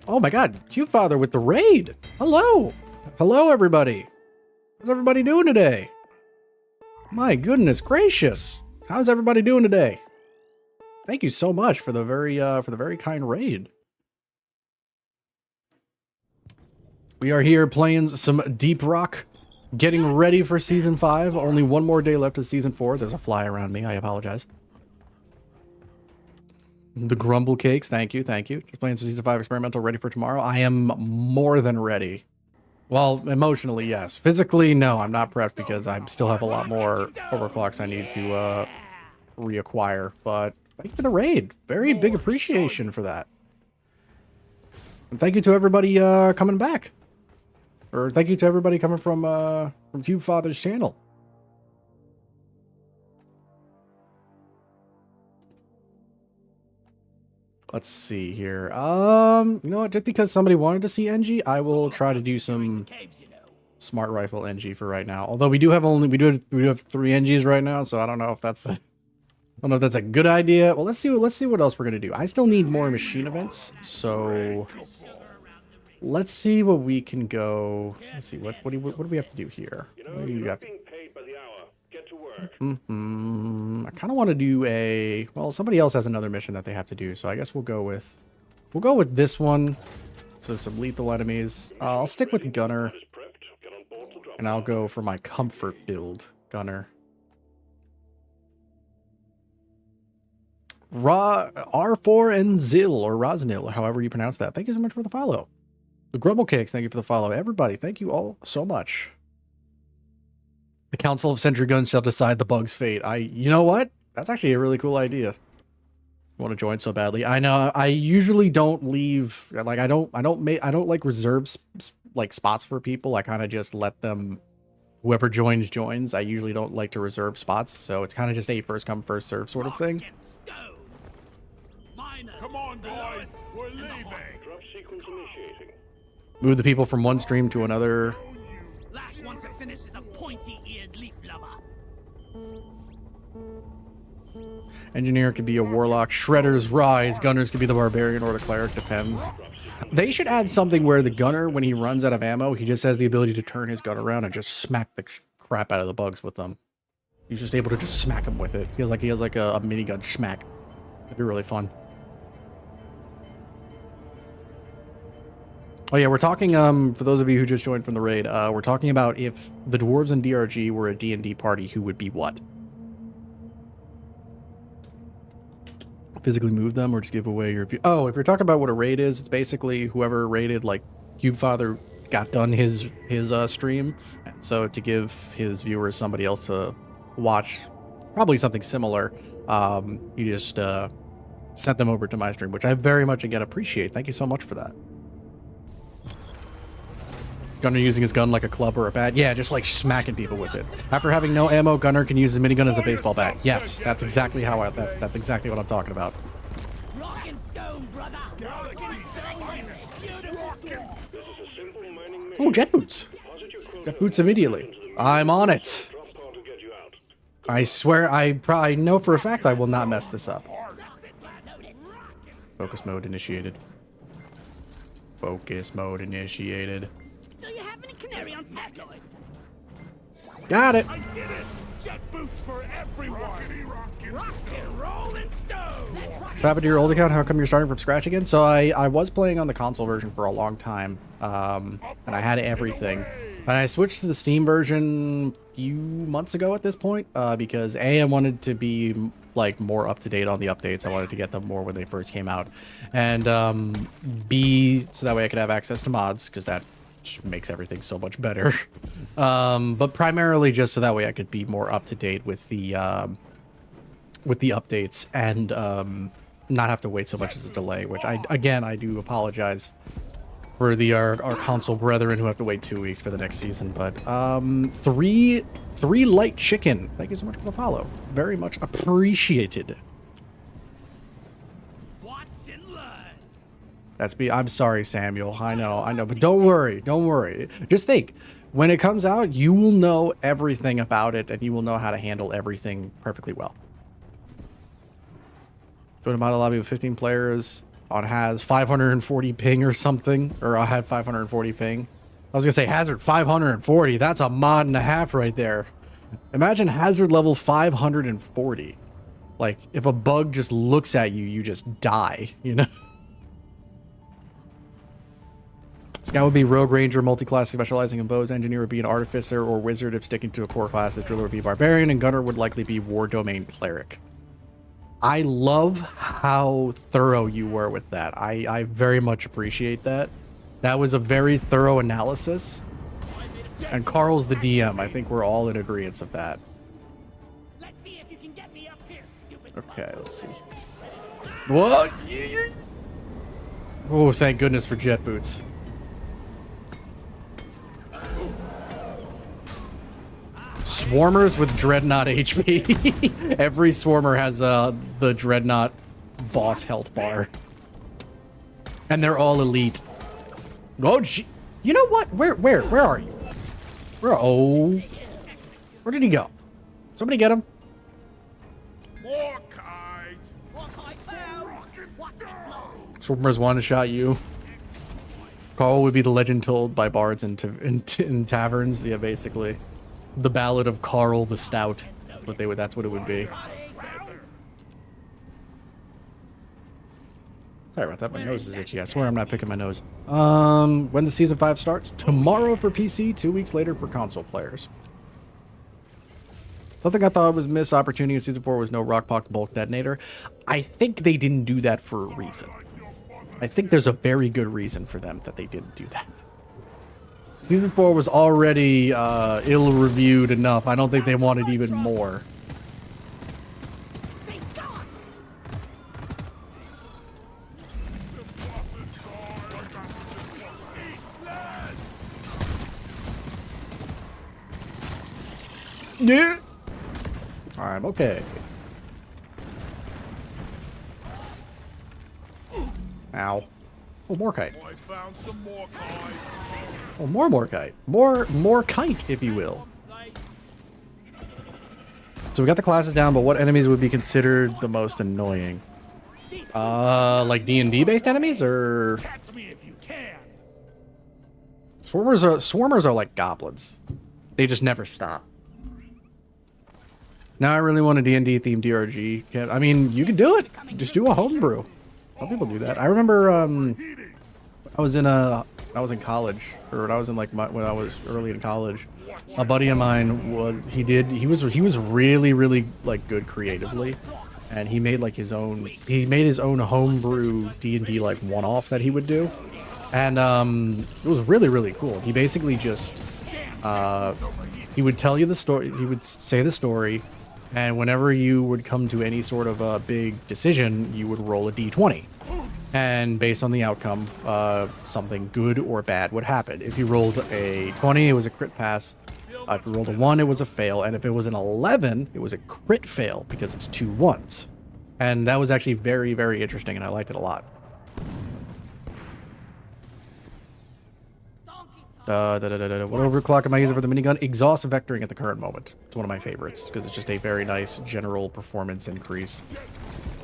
Oh my god, Cube Father with the raid. Hello. Hello, everybody. How's everybody doing today? My goodness gracious. How's everybody doing today? Thank you so much for the very kind raid. We are here playing some Deep Rock, getting ready for Season 5. Only one more day left of Season 4. There's a fly around me. I apologize. The Grumble Cakes, thank you. Just playing some Season 5 Experimental, ready for tomorrow. I am more than ready. Well, emotionally, yes. Physically, no, I'm not prepped because I still have a lot more overclocks I need to reacquire. But thank you for the raid. Very big appreciation for that. And thank you to everybody coming back. Or thank you to everybody coming from Cube Father's channel. Let's see here. You know what? Just because somebody wanted to see NG, I will try to do some smart rifle NG for right now. Although we do have 3 NGs right now, so I don't know if that's a good idea. Well, let's see what else we're gonna do. I still need more machine events, so let's see what we can go. Let's see what do we have to do here? What do you got? I kind of want to do well, somebody else has another mission that they have to do, so I guess we'll go with this one. So some lethal enemies. I'll stick with Gunner, and I'll go for my comfort build, Gunner. R4 and Zil, or Rosnil, or however you pronounce that. Thank you so much for the follow. The Grumble Cakes, thank you for the follow. Everybody, thank you all so much. The Council of Sentry Guns shall decide the bug's fate. You know what? That's actually a really cool idea. I want to join so badly. I know I usually don't leave, like I don't like reserve like spots for people. I kind of just let them, whoever joins. I usually don't like to reserve spots, so it's kind of just a first come first serve sort of thing. Come on, boys. We're leaving. Drop sequence initiating. Move the people from one stream to another. Last one to finish is a pointy-eared leaf lover. Engineer could be a warlock. Shredders rise. Gunners could be the barbarian or the cleric. Depends. They should add something where the gunner, when he runs out of ammo, he just has the ability to turn his gun around and just smack the crap out of the bugs with them. He's just able to just smack them with it. He has like a minigun smack. That'd be really fun. Oh yeah, we're talking, for those of you who just joined from the raid, we're talking about if the dwarves in DRG were a D&D party, who would be what? Physically move them or just give away your... Oh, if you're talking about what a raid is, it's basically whoever raided, like, CubeFather got done his stream, and so to give his viewers somebody else to watch, probably something similar, you just sent them over to my stream, which I very much, again, appreciate. Thank you so much for that. Gunner using his gun like a club or a bat. Yeah, just like smacking people with it. After having no ammo, Gunner can use his minigun as a baseball bat. Yes, that's exactly how that's exactly what I'm talking about. Rock and stone, brother. Oh, jet boots. Jet boots immediately. I'm on it. I swear, I know for a fact I will not mess this up. Focus mode initiated. Focus mode initiated. Do you have any canary on tap? Got it. I did it. Jet boots for everyone. Rock and rolling stone. Let's rock What happened to your old account? How come you're starting from scratch again? So I was playing on the console version for a long time, and I had everything. And I switched to the Steam version a few months ago at this point, because A, I wanted to be like more up to date on the updates. I wanted to get them more when they first came out, and B, so that way I could have access to mods, because that just makes everything so much better. But primarily just so that way I could be more up to date with the updates and not have to wait so much as a delay, which I do apologize for our console brethren who have to wait 2 weeks for the next season. But three light chicken, thank you so much for the follow, very much appreciated. Watch and learn. I'm sorry, Samuel. I know, but don't worry. Just think, when it comes out, you will know everything about it, and you will know how to handle everything perfectly well. Join a model lobby with 15 players on has 540 ping or something, or I had 540 ping. I was gonna say hazard 540. That's a mod and a half right there. Imagine hazard level 540. Like, if a bug just looks at you, you just die, you know? Scout would be Rogue Ranger, multi-class specializing in bows. Engineer would be an Artificer or Wizard if sticking to a core class. Driller would be Barbarian, and Gunner would likely be War Domain Cleric. I love how thorough you were with that. I very much appreciate that. That was a very thorough analysis. And Carl's the DM. I think we're all in agreement of that. Let's see if you can get me up here, stupid. Okay, let's see. What? Oh, thank goodness for jet boots. Swarmers with Dreadnought HP. Every Swarmer has the Dreadnought boss health bar. And they're all elite. Oh, gee. You know what? Where are you? Where did he go? Somebody get him. More kite. Swarmers want to shot you. Carl would be the legend told by bards in taverns. Yeah, basically. The Ballad of Carl the Stout. That's what it would be. Sorry about that. My nose is itchy. I swear I'm not picking my nose. When the season 5 starts? Tomorrow for PC, 2 weeks later for console players. Something I thought was missed opportunity in Season 4 was no Rockpox bulk detonator. I think they didn't do that for a reason. I think there's a very good reason for them that they didn't do that. Season 4 was already ill-reviewed enough. I don't think they wanted even more. Yeah. I'm okay. Ow. Oh, more kite. I found some more kite. Oh, more kite. More kite, if you will. So we got the classes down, but what enemies would be considered the most annoying? Like D&D based enemies, or Catch me if you can. swarmers are like goblins. They just never stop. Now I really want a D&D themed DRG. I mean, you can do it. Just do a homebrew. Some people do that. I remember I was in college, or when I was in like when I was early in college. A buddy of mine he was really like good creatively, and he made like his own homebrew D&D like one-off that he would do, and it was really cool. He basically just he would tell you the story, he would say the story, and whenever you would come to any sort of a big decision, you would roll a d20. And based on the outcome, something good or bad would happen. If you rolled a 20, it was a crit pass. If you rolled a 1, it was a fail. And if it was an 11, it was a crit fail because it's 2 1s. And that was actually very interesting, and I liked it a lot. What overclock am I using for the minigun? Exhaust vectoring at the current moment. It's one of my favorites because it's just a very nice general performance increase.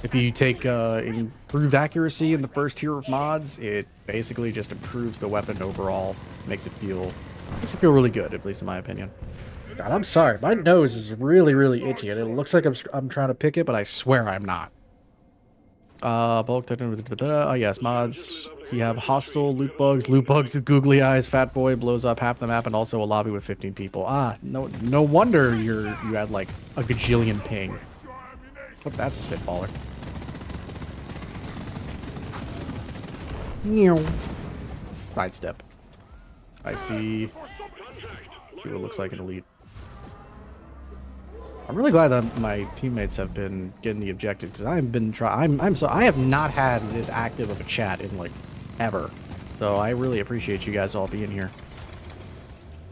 If you take improved accuracy in the first tier of mods, it basically just improves the weapon overall. Makes it feel really good, at least in my opinion. God, I'm sorry. My nose is really itchy, and it looks like I'm trying to pick it, but I swear I'm not. Bulk. Oh yes, mods. You have hostile loot bugs with googly eyes, fat boy blows up half the map, and also a lobby with 15 people. No wonder you had like a gajillion ping. Oh, that's a spitballer. Sidestep. I see what looks like an elite. I'm really glad that my teammates have been getting the objective, because I've been I have not had this active of a chat in like ever. So I really appreciate you guys all being here.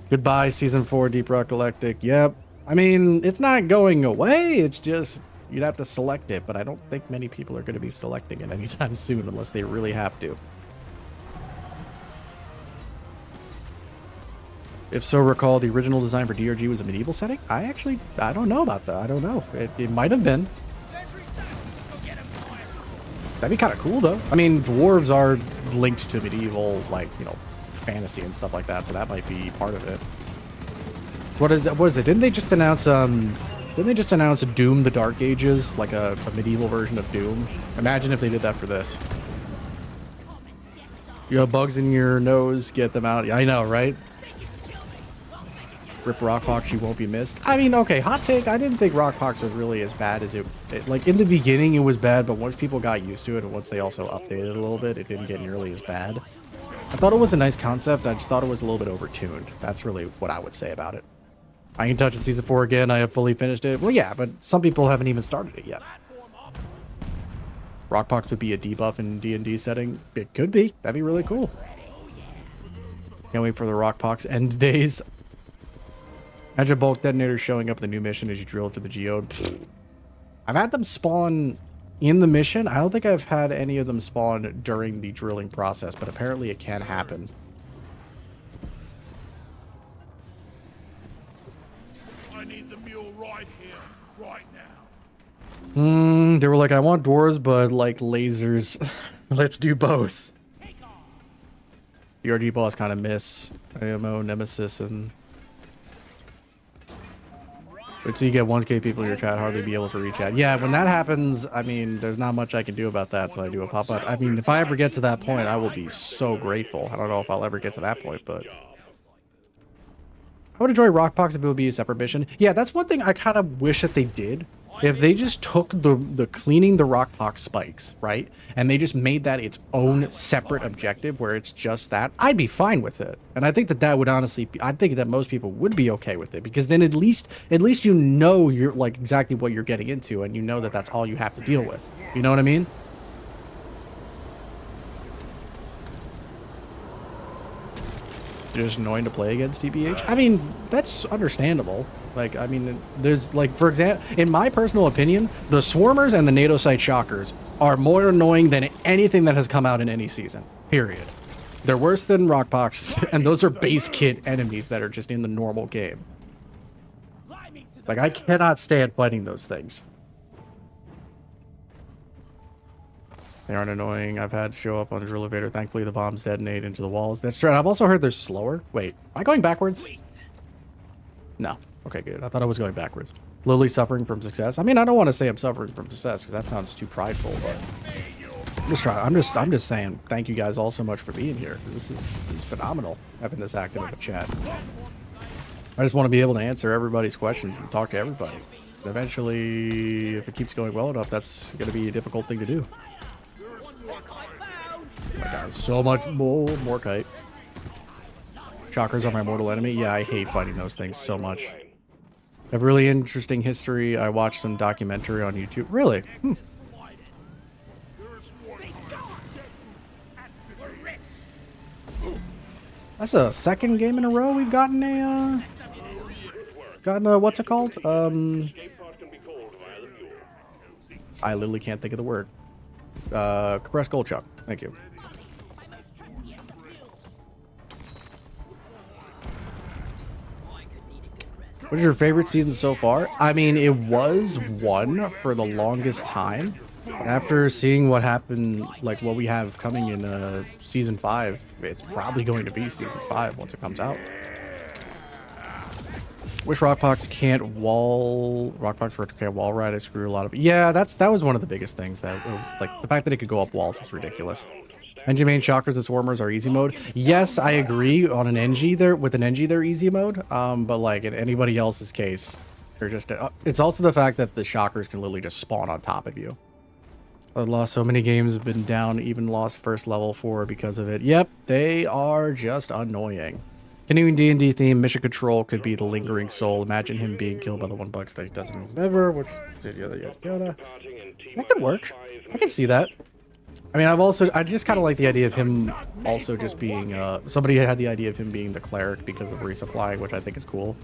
Goodbye, Season 4 Deep Rock Galactic. Yep. I mean, it's not going away. It's just you'd have to select it, but I don't think many people are going to be selecting it anytime soon unless they really have to. If so, recall the original design for DRG was a medieval setting? I don't know about that. I don't know. It might have been. That'd be kind of cool, though. I mean, dwarves are linked to medieval, like, you know, fantasy and stuff like that, so that might be part of it. What is it? Didn't they just announce, Doom the Dark Ages, like a medieval version of Doom? Imagine if they did that for this. You have bugs in your nose, get them out. I know, right? Rip Rockpox, you won't be missed. I mean, okay, hot take. I didn't think Rockpox was really as bad as it. Like, in the beginning, it was bad, but once people got used to it, and once they also updated it a little bit, it didn't get nearly as bad. I thought it was a nice concept. I just thought it was a little bit overtuned. That's really what I would say about it. I can touch it Season 4 again. I have fully finished it. Well, yeah, but some people haven't even started it yet. Rockpox would be a debuff in D&D setting. It could be. That'd be really cool. Can't wait for the Rockpox end days. Imagine bulk detonators showing up in the new mission as you drill to the geode. I've had them spawn in the mission. I don't think I've had any of them spawn during the drilling process, but apparently it can happen. I need the mule right here, right now. They were like, I want dwarves, but like lasers. Let's do both. The RG boss kind of miss AMO, Nemesis, and... Until you get 1K people in your chat, hardly be able to reach out. Yeah, when that happens, I mean, there's not much I can do about that, so I do a pop-up. I mean, if I ever get to that point, I will be so grateful. I don't know if I'll ever get to that point, but... I would enjoy Rockpox if it would be a separate mission. Yeah, that's one thing I kind of wish that they did. If they just took the cleaning the Rockpox spikes, right? And they just made that its own separate objective where it's just that, I'd be fine with it. And I think that that would honestly be, I think that most people would be okay with it, because then at least you know you're like exactly what you're getting into, and you know that that's all you have to deal with. You know what I mean? Just annoying to play against TBH. I mean, that's understandable. Like, I mean, there's like, for example, in my personal opinion, the Swarmers and the NATO Site Shockers are more annoying than anything that has come out in any season, period. They're worse than Rockpox, and those are base kit enemies that are just in the normal game. Like, I cannot stand fighting those things. They aren't annoying. I've had to show up on the drill elevator. Thankfully, the bombs detonate into the walls. That's true. I've also heard they're slower. Wait, am I going backwards? No. Okay, good. I thought I was going backwards. Lily suffering from success. I mean, I don't want to say I'm suffering from success because that sounds too prideful, but I'm just trying. I'm just saying thank you guys all so much for being here, because this is phenomenal having this active in the chat. I just want to be able to answer everybody's questions and talk to everybody. Eventually, if it keeps going well enough, that's going to be a difficult thing to do. Oh my god, so much more kite. Shockers are my mortal enemy. Yeah, I hate fighting those things so much. Have really interesting history. I watched some documentary on YouTube. Really? That's a second game in a row we've gotten a what's it called? I literally can't think of the word. Compressed gold chuck. Thank you. What is your favorite season so far? I mean, it was 1 for the longest time. After seeing what happened, like what we have coming in season 5, it's probably going to be season 5 once it comes out. Wish Rockpox can't wall ride. I screw a lot of. Yeah, that was one of the biggest things, that like the fact that it could go up walls was ridiculous. NG main Shockers and Swarmers are easy mode. Yes, I agree. On an NG, they're easy mode. But like in anybody else's case, they're just. It's also the fact that the Shockers can literally just spawn on top of you. I've lost so many games, have been down, even lost first level 4 because of it. Yep, they are just annoying. Continuing D&D theme, mission control could be the lingering soul. Imagine him being killed by the one bug that he doesn't remember, which yada. That could work. I can see that. I mean, I just kind of like the idea of him also just being, somebody had the idea of him being the cleric because of resupplying, which I think is cool.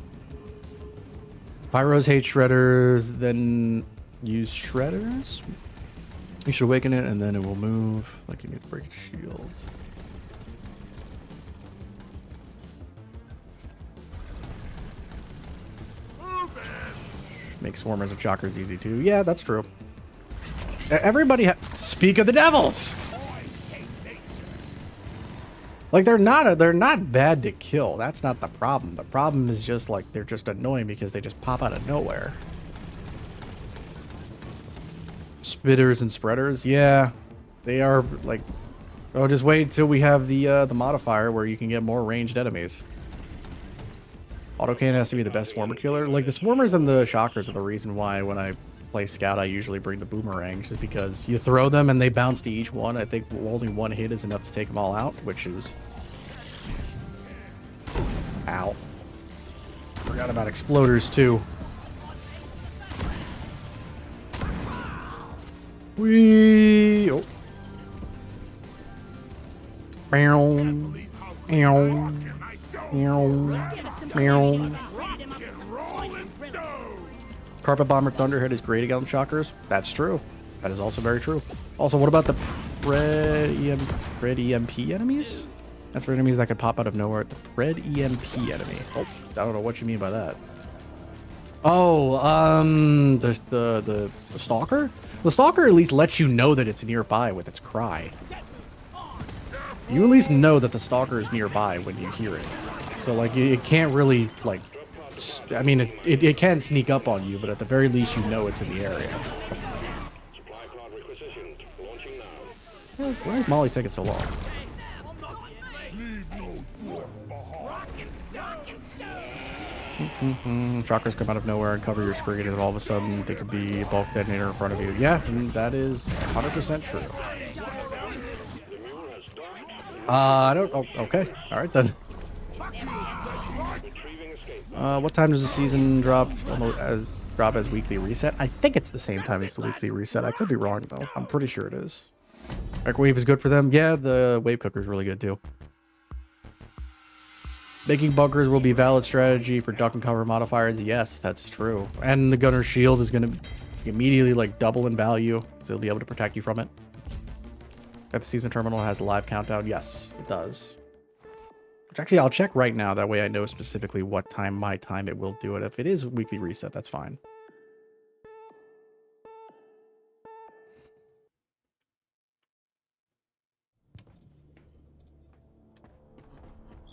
Pyros hate shredders, then use shredders. You should awaken it and then it will move. Like you need to break its shield. Make Swarmers and Shockers easy too. Yeah, that's true. Everybody speak of the devils! Like they're not bad to kill. That's not the problem. The problem is just like they're just annoying because they just pop out of nowhere. Spitters and spreaders, yeah. They are like, oh, just wait until we have the modifier where you can get more ranged enemies. Autocannon has to be the best Swarmer killer. Like the Swarmers and the Shockers are the reason why when I play Scout I usually bring the boomerangs, just because you throw them and they bounce to each one. I think only one hit is enough to take them all out, which is... Ow. Forgot about exploders too. Whee! Oh. Carpet Bomber Thunderhead is great against Shockers. That's true. That is also very true. Also, what about the Pred EMP enemies? That's for enemies that could pop out of nowhere. The Pred EMP enemy. Oh, I don't know what you mean by that. Oh, the Stalker? The Stalker at least lets you know that it's nearby with its cry. You at least know that the Stalker is nearby when you hear it. So, like, it can't really, like... I mean, it can sneak up on you, but at the very least you know it's in the area. Why is Molly taking so long? Shockers come out of nowhere and cover your screen, and all of a sudden they could be a bulk detonator in front of you. Yeah, that is 100% true. I don't. Oh, okay. All right then. What time does the season drop as weekly reset? I think it's the same time as the weekly reset. I could be wrong though. I'm pretty sure it is. Microwave is good for them. Yeah, the wave cooker is really good too. Making bunkers will be valid strategy for duck and cover modifiers. Yes, that's true. And the gunner shield is going to immediately like double in value, so it'll be able to protect you from it. That the season terminal has a live countdown. Yes, it does. Which actually, I'll check right now. That way I know specifically what time, my time, it will do it. If it is weekly reset, that's fine.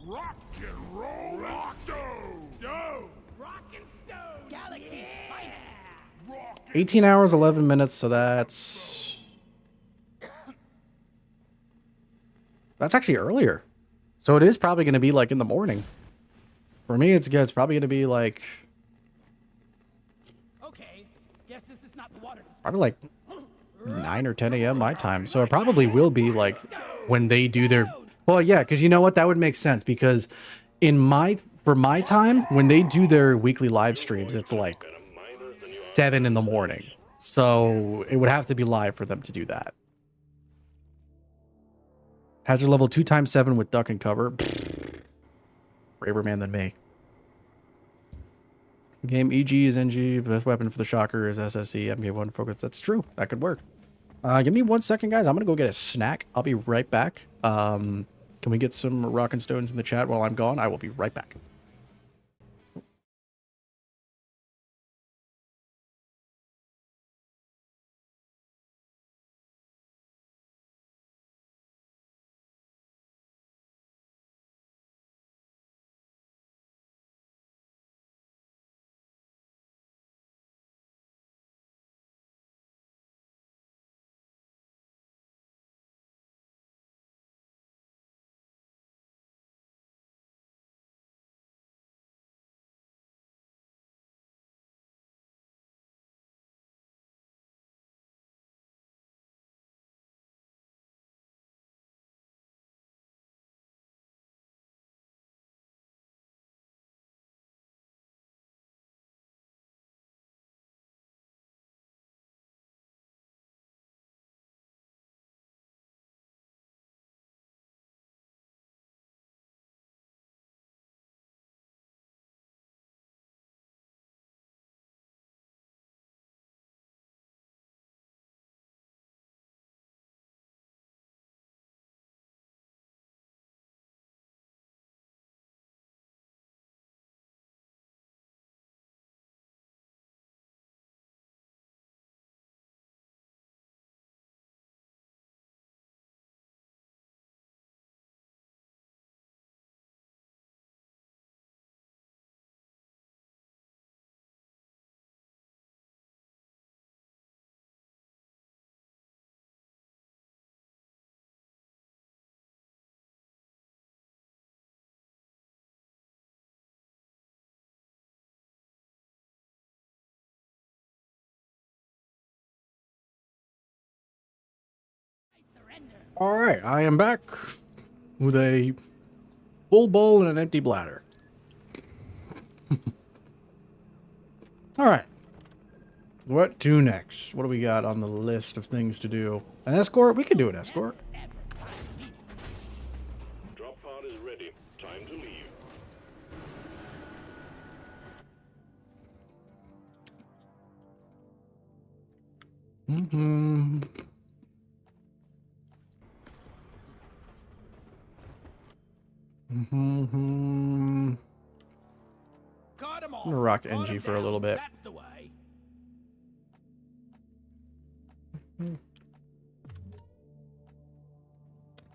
Rock and roll, rock stone, rock and stone, Galaxy's finest. 18 hours, 11 minutes, so that's actually earlier. So it is probably going to be like in the morning. For me, it's probably going to be like Okay, guess this is not the water. probably like 9 or 10 a.m. my time. So it probably will be like when they do their... Well, yeah, because you know what? That would make sense because for my time, when they do their weekly live streams, it's like 7 in the morning. So it would have to be live for them to do that. Hazard level 2 times 7 with duck and cover. Braver man than me. Game EG is NG. Best weapon for the shocker is SSC. MK1 focus. That's true. That could work. Give me 1 second, guys. I'm going to go get a snack. I'll be right back. Can we get some rock and stones in the chat while I'm gone? I will be right back. All right, I am back with a full bowl and an empty bladder. All right. What to next? What do we got on the list of things to do? An escort? We could do an escort. Drop pod is ready. Time to leave. cut 'em off. I'm gonna rock Cut NG 'em for a down. little bit. That's the way.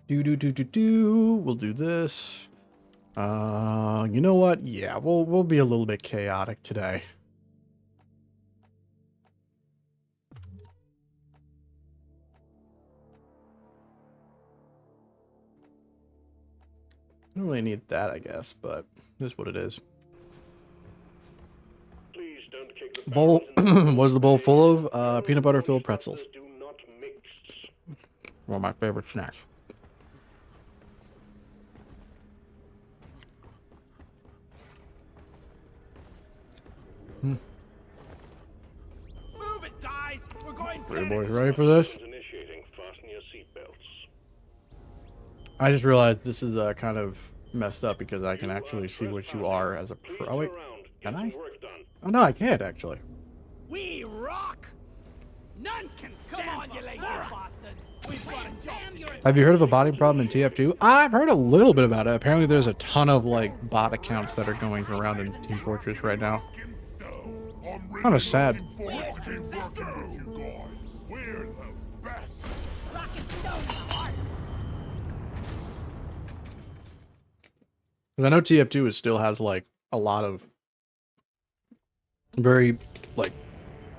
Do. We'll do this. You know what? Yeah, we'll be a little bit chaotic today. I don't really need that, I guess, but this is what it is. bowl was the bowl full of peanut butter filled pretzels. Do not mix. One of my favorite snacks. Move it, guys. We're going. Are you boys ready for this? Initiating. Fasten your seatbelts. I just realized this is kind of messed up because I can actually see what you are as a pro. Oh wait, can I? Work done. Oh no, I can't actually. We rock! None can come on, you lazy bastards! We've got a job to do. Have you heard of a botting problem in TF2? I've heard a little bit about it. Apparently there's a ton of like bot accounts that are going around in Team Fortress right now. Kind of sad. We're the best. Rock and stone, heart. Because I know TF2 still has like a lot of very like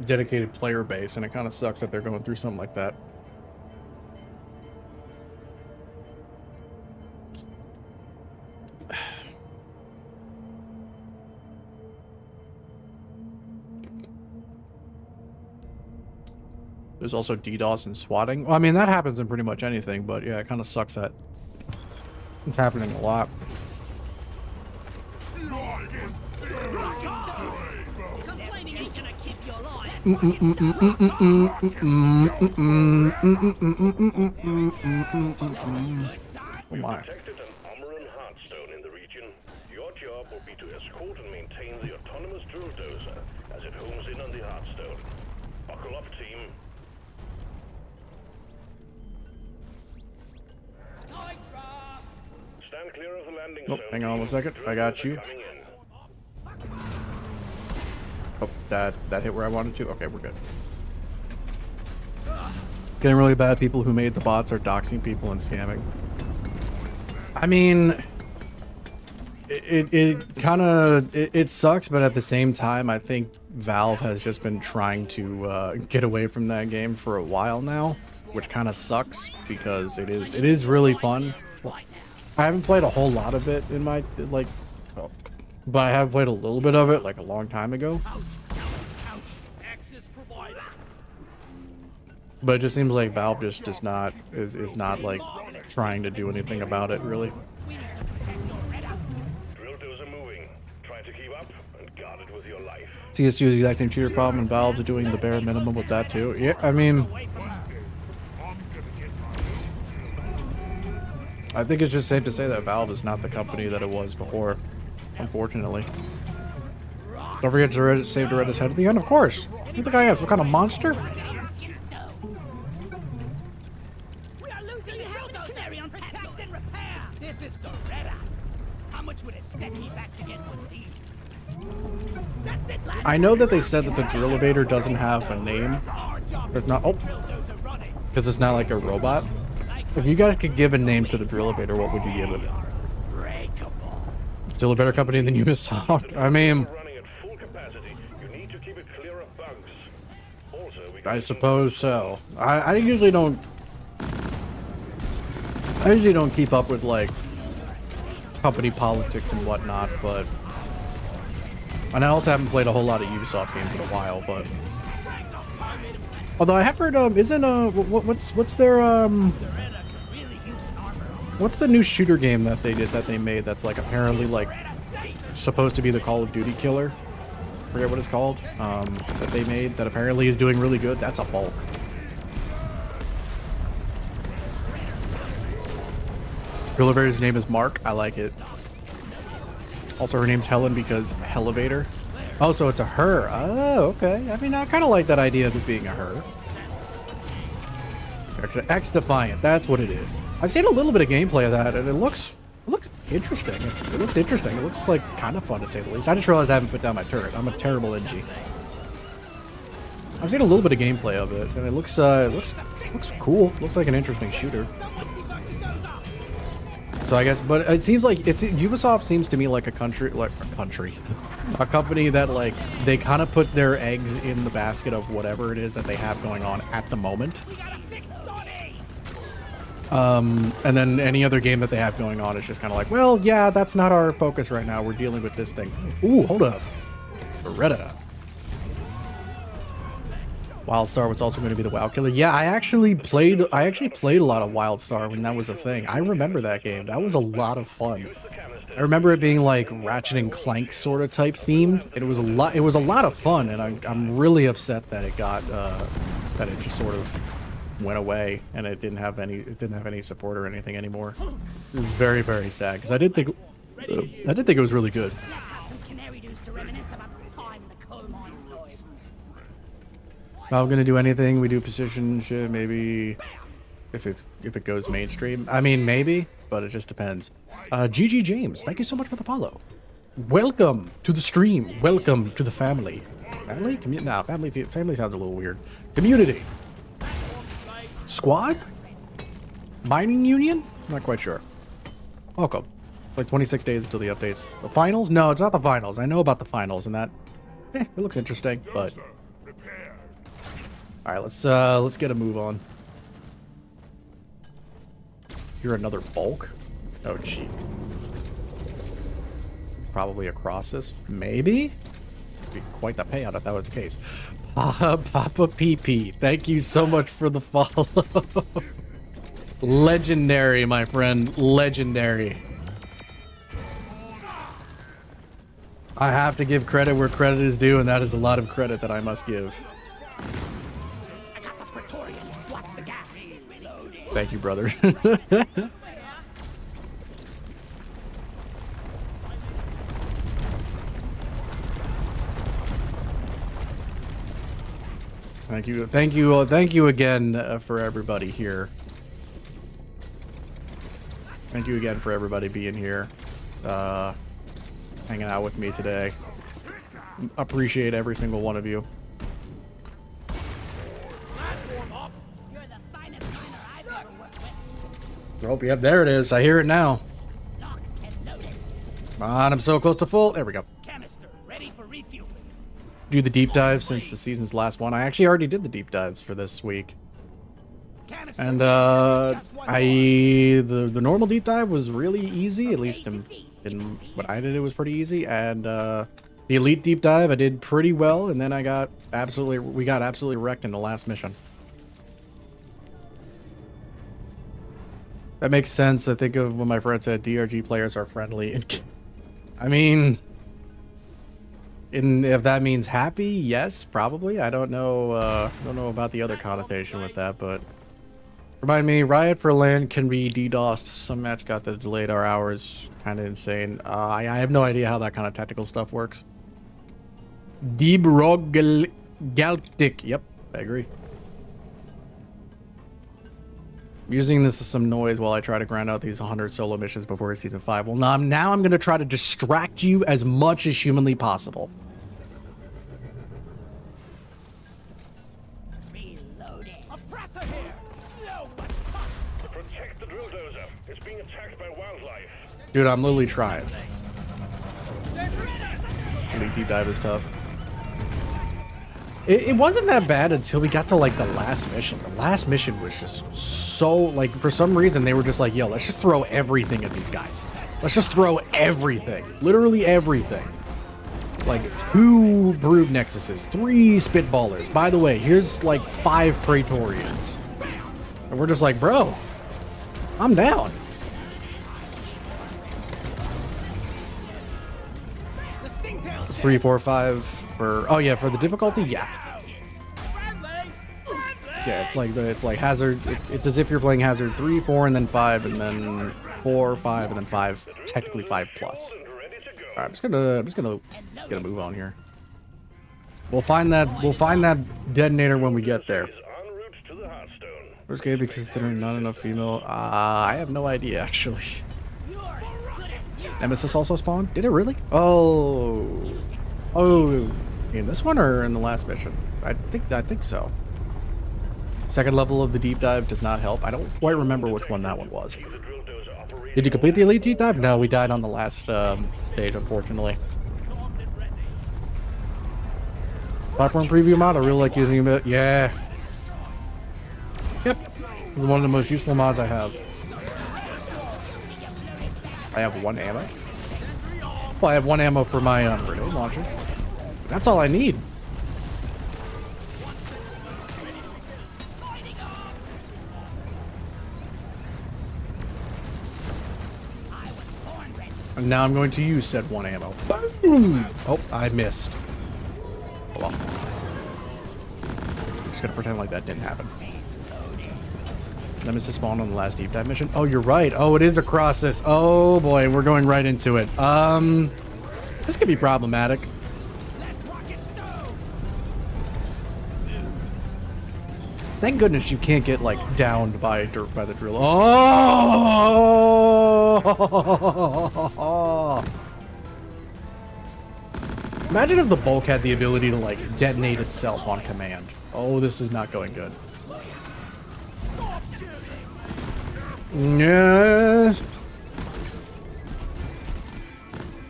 dedicated player base, and it kind of sucks that they're going through something like that. There's also DDoS and swatting. Well, I mean, that happens in pretty much anything, but yeah, it kind of sucks that it's happening a lot. Complaining ain't gonna keep you alive. Oh my. Detected an Omeran Heartstone in the region. Your job will be to escort and maintain the autonomous drill dozer as it homes in on the Heartstone. Buckle up, team. Time drop. Stand clear of the landing Oh, zone. hang on 1 second. I got you. Coming in. Oh, that hit where I wanted to? Okay, we're good. Getting really bad. People who made the bots are doxing people and scamming. I mean, it kind of it sucks, but at the same time, I think Valve has just been trying to get away from that game for a while now, which kind of sucks because it is really fun. I haven't played a whole lot of it in my like, but I have played a little bit of it like a long time ago. Access provided. But it just seems like Valve just is not like trying to do anything about it really. Drill dozer moving. Try to keep up and guard it with your life. CSU is the exact same cheater problem, and Valve's doing the bare minimum with that too. Yeah, I mean, I think it's just safe to say that Valve is not the company that it was before, unfortunately. Don't forget to save the Reddit's head at the end, of course. What do you think I am? Some kind of monster? We are losing the bulldozer on protect and repair. This is Doretta. How much would it set me back to get one of these? That's it, lads. I know that they said that the drill elevator doesn't have a name. There's not. Oh, Bulldozer running. because it's not like a robot. If you guys could give a name to the drill elevator, what would you give it? Breakable. Still a better company than Ubisoft. I mean, Running at full capacity. You need to keep it clear of bugs. Also, we I suppose so. I usually don't. I usually don't keep up with like company politics and whatnot, but and I also haven't played a whole lot of Ubisoft games in a while. But although I have heard, isn't what's their what's the new shooter game that they made that's like apparently like supposed to be the Call of Duty killer? Forget what it's called. That they made that apparently is doing really good. That's a bulk. Drill elevator's name is Mark. I like it. Also, her name's Helen because Hellevator. Oh, so it's a her. Oh, okay. I mean, I kind of like that idea of it being a her. X Defiant. That's what it is. I've seen a little bit of gameplay of that, and it looks interesting. It looks interesting. It looks like kind of fun to say the least. I just realized I haven't put down my turret. I'm a terrible NG. I've seen a little bit of gameplay of it, and it looks cool. Looks like an interesting shooter. So I guess, but it seems like Ubisoft seems to me like a company that like they kind of put their eggs in the basket of whatever it is that they have going on at the moment. And then any other game that they have going on is just kind of like, well, yeah, that's not our focus right now. We're dealing with this thing. Ooh, hold up, Beretta. Wildstar was also going to be the WoW killer. Yeah, I actually played a lot of Wildstar when that was a thing. I remember that game. That was a lot of fun. I remember it being like Ratchet and Clank sort of type themed. It was a lot of fun, and I'm really upset that it got that it just sort of went away and it didn't have any support or anything anymore. It was very, very sad because I did think it was really good. Not gonna do anything. We do position shit, maybe if it goes mainstream. I mean, maybe, but it just depends. GG James, thank you so much for the follow. Welcome to the stream. Welcome to the family. Family? No, family sounds a little weird. Community. Squad? Mining union? Not quite sure. Welcome. Like 26 days until the updates. The finals? No, it's not the finals. I know about the finals and that. It looks interesting, but. All right, let's get a move on. You're another bulk? Oh, gee. Probably across this? Maybe? Be quite the payout if that was the case. Papa PP, thank you so much for the follow. Legendary, my friend. Legendary. I have to give credit where credit is due, and that is a lot of credit that I must give. Thank you, brother. Thank you again for everybody here. Thank you again for everybody being here, hanging out with me today. Appreciate every single one of you. Oh, yep, there it is. I hear it now. Come on, I'm so close to full. There we go. Do the deep dive since the season's last one. I actually already did the deep dives for this week. And the normal deep dive was really easy, at least in what I did, it was pretty easy. And the elite deep dive I did pretty well, and then we got absolutely wrecked in the last mission. That makes sense. I think of when my friend said DRG players are friendly. I mean, if that means happy, yes, probably. I don't know about the other connotation with that, but remind me, Riot for Land can be DDoSed. Some match got the delayed our hours. Kind of insane. I have no idea how that kind of tactical stuff works. Galactic. Yep, I agree. I'm using this as some noise while I try to grind out these 100 solo missions before season 5. Well, now I'm going to try to distract you as much as humanly possible. Reloading. Oppressor here. Slow but tough. Protect the drill dozer. It's being attacked by wildlife. Dude, I'm literally trying. Elite deep dive is tough. It wasn't that bad until we got to like the last mission. The last mission was just so like, for some reason they were just like, yo, let's just throw everything at these guys. Let's just throw everything, literally everything. Like 2 brood nexuses, 3 spitballers. By the way, here's like 5 praetorians. And we're just like, bro, I'm down. It's 3, 4, 5 for, oh yeah, for the difficulty, yeah. Yeah, it's like hazard. It's as if you're playing hazard 3, 4, and then 5, and then 4, 5, and then 5. Technically 5 plus. All right, I'm just gonna get a move on here. We'll find that detonator when we get there. First game because there are not enough female. I have no idea actually. Nemesis also spawned? Did it really? Oh, in this one or in the last mission? I think so. Second level of the deep dive does not help. I don't quite remember which one that one was. Did you complete the elite deep dive? No, we died on the last stage, unfortunately. Platform preview mod, I really like using it. Yeah. Yep. One of the most useful mods I have. I have 1 ammo. Well, I have 1 ammo for my grenade launcher. That's all I need. And now I'm going to use said one ammo. Boom! Oh, I missed. Hold on. Just gonna pretend like that didn't happen. Nemesis spawned on the last deep dive mission. Oh, you're right. Oh, it is across this. Oh boy, we're going right into it. This could be problematic. Thank goodness you can't get like downed by the drill. Oh! Imagine if the bulk had the ability to like detonate itself on command. Oh, this is not going good. Yes.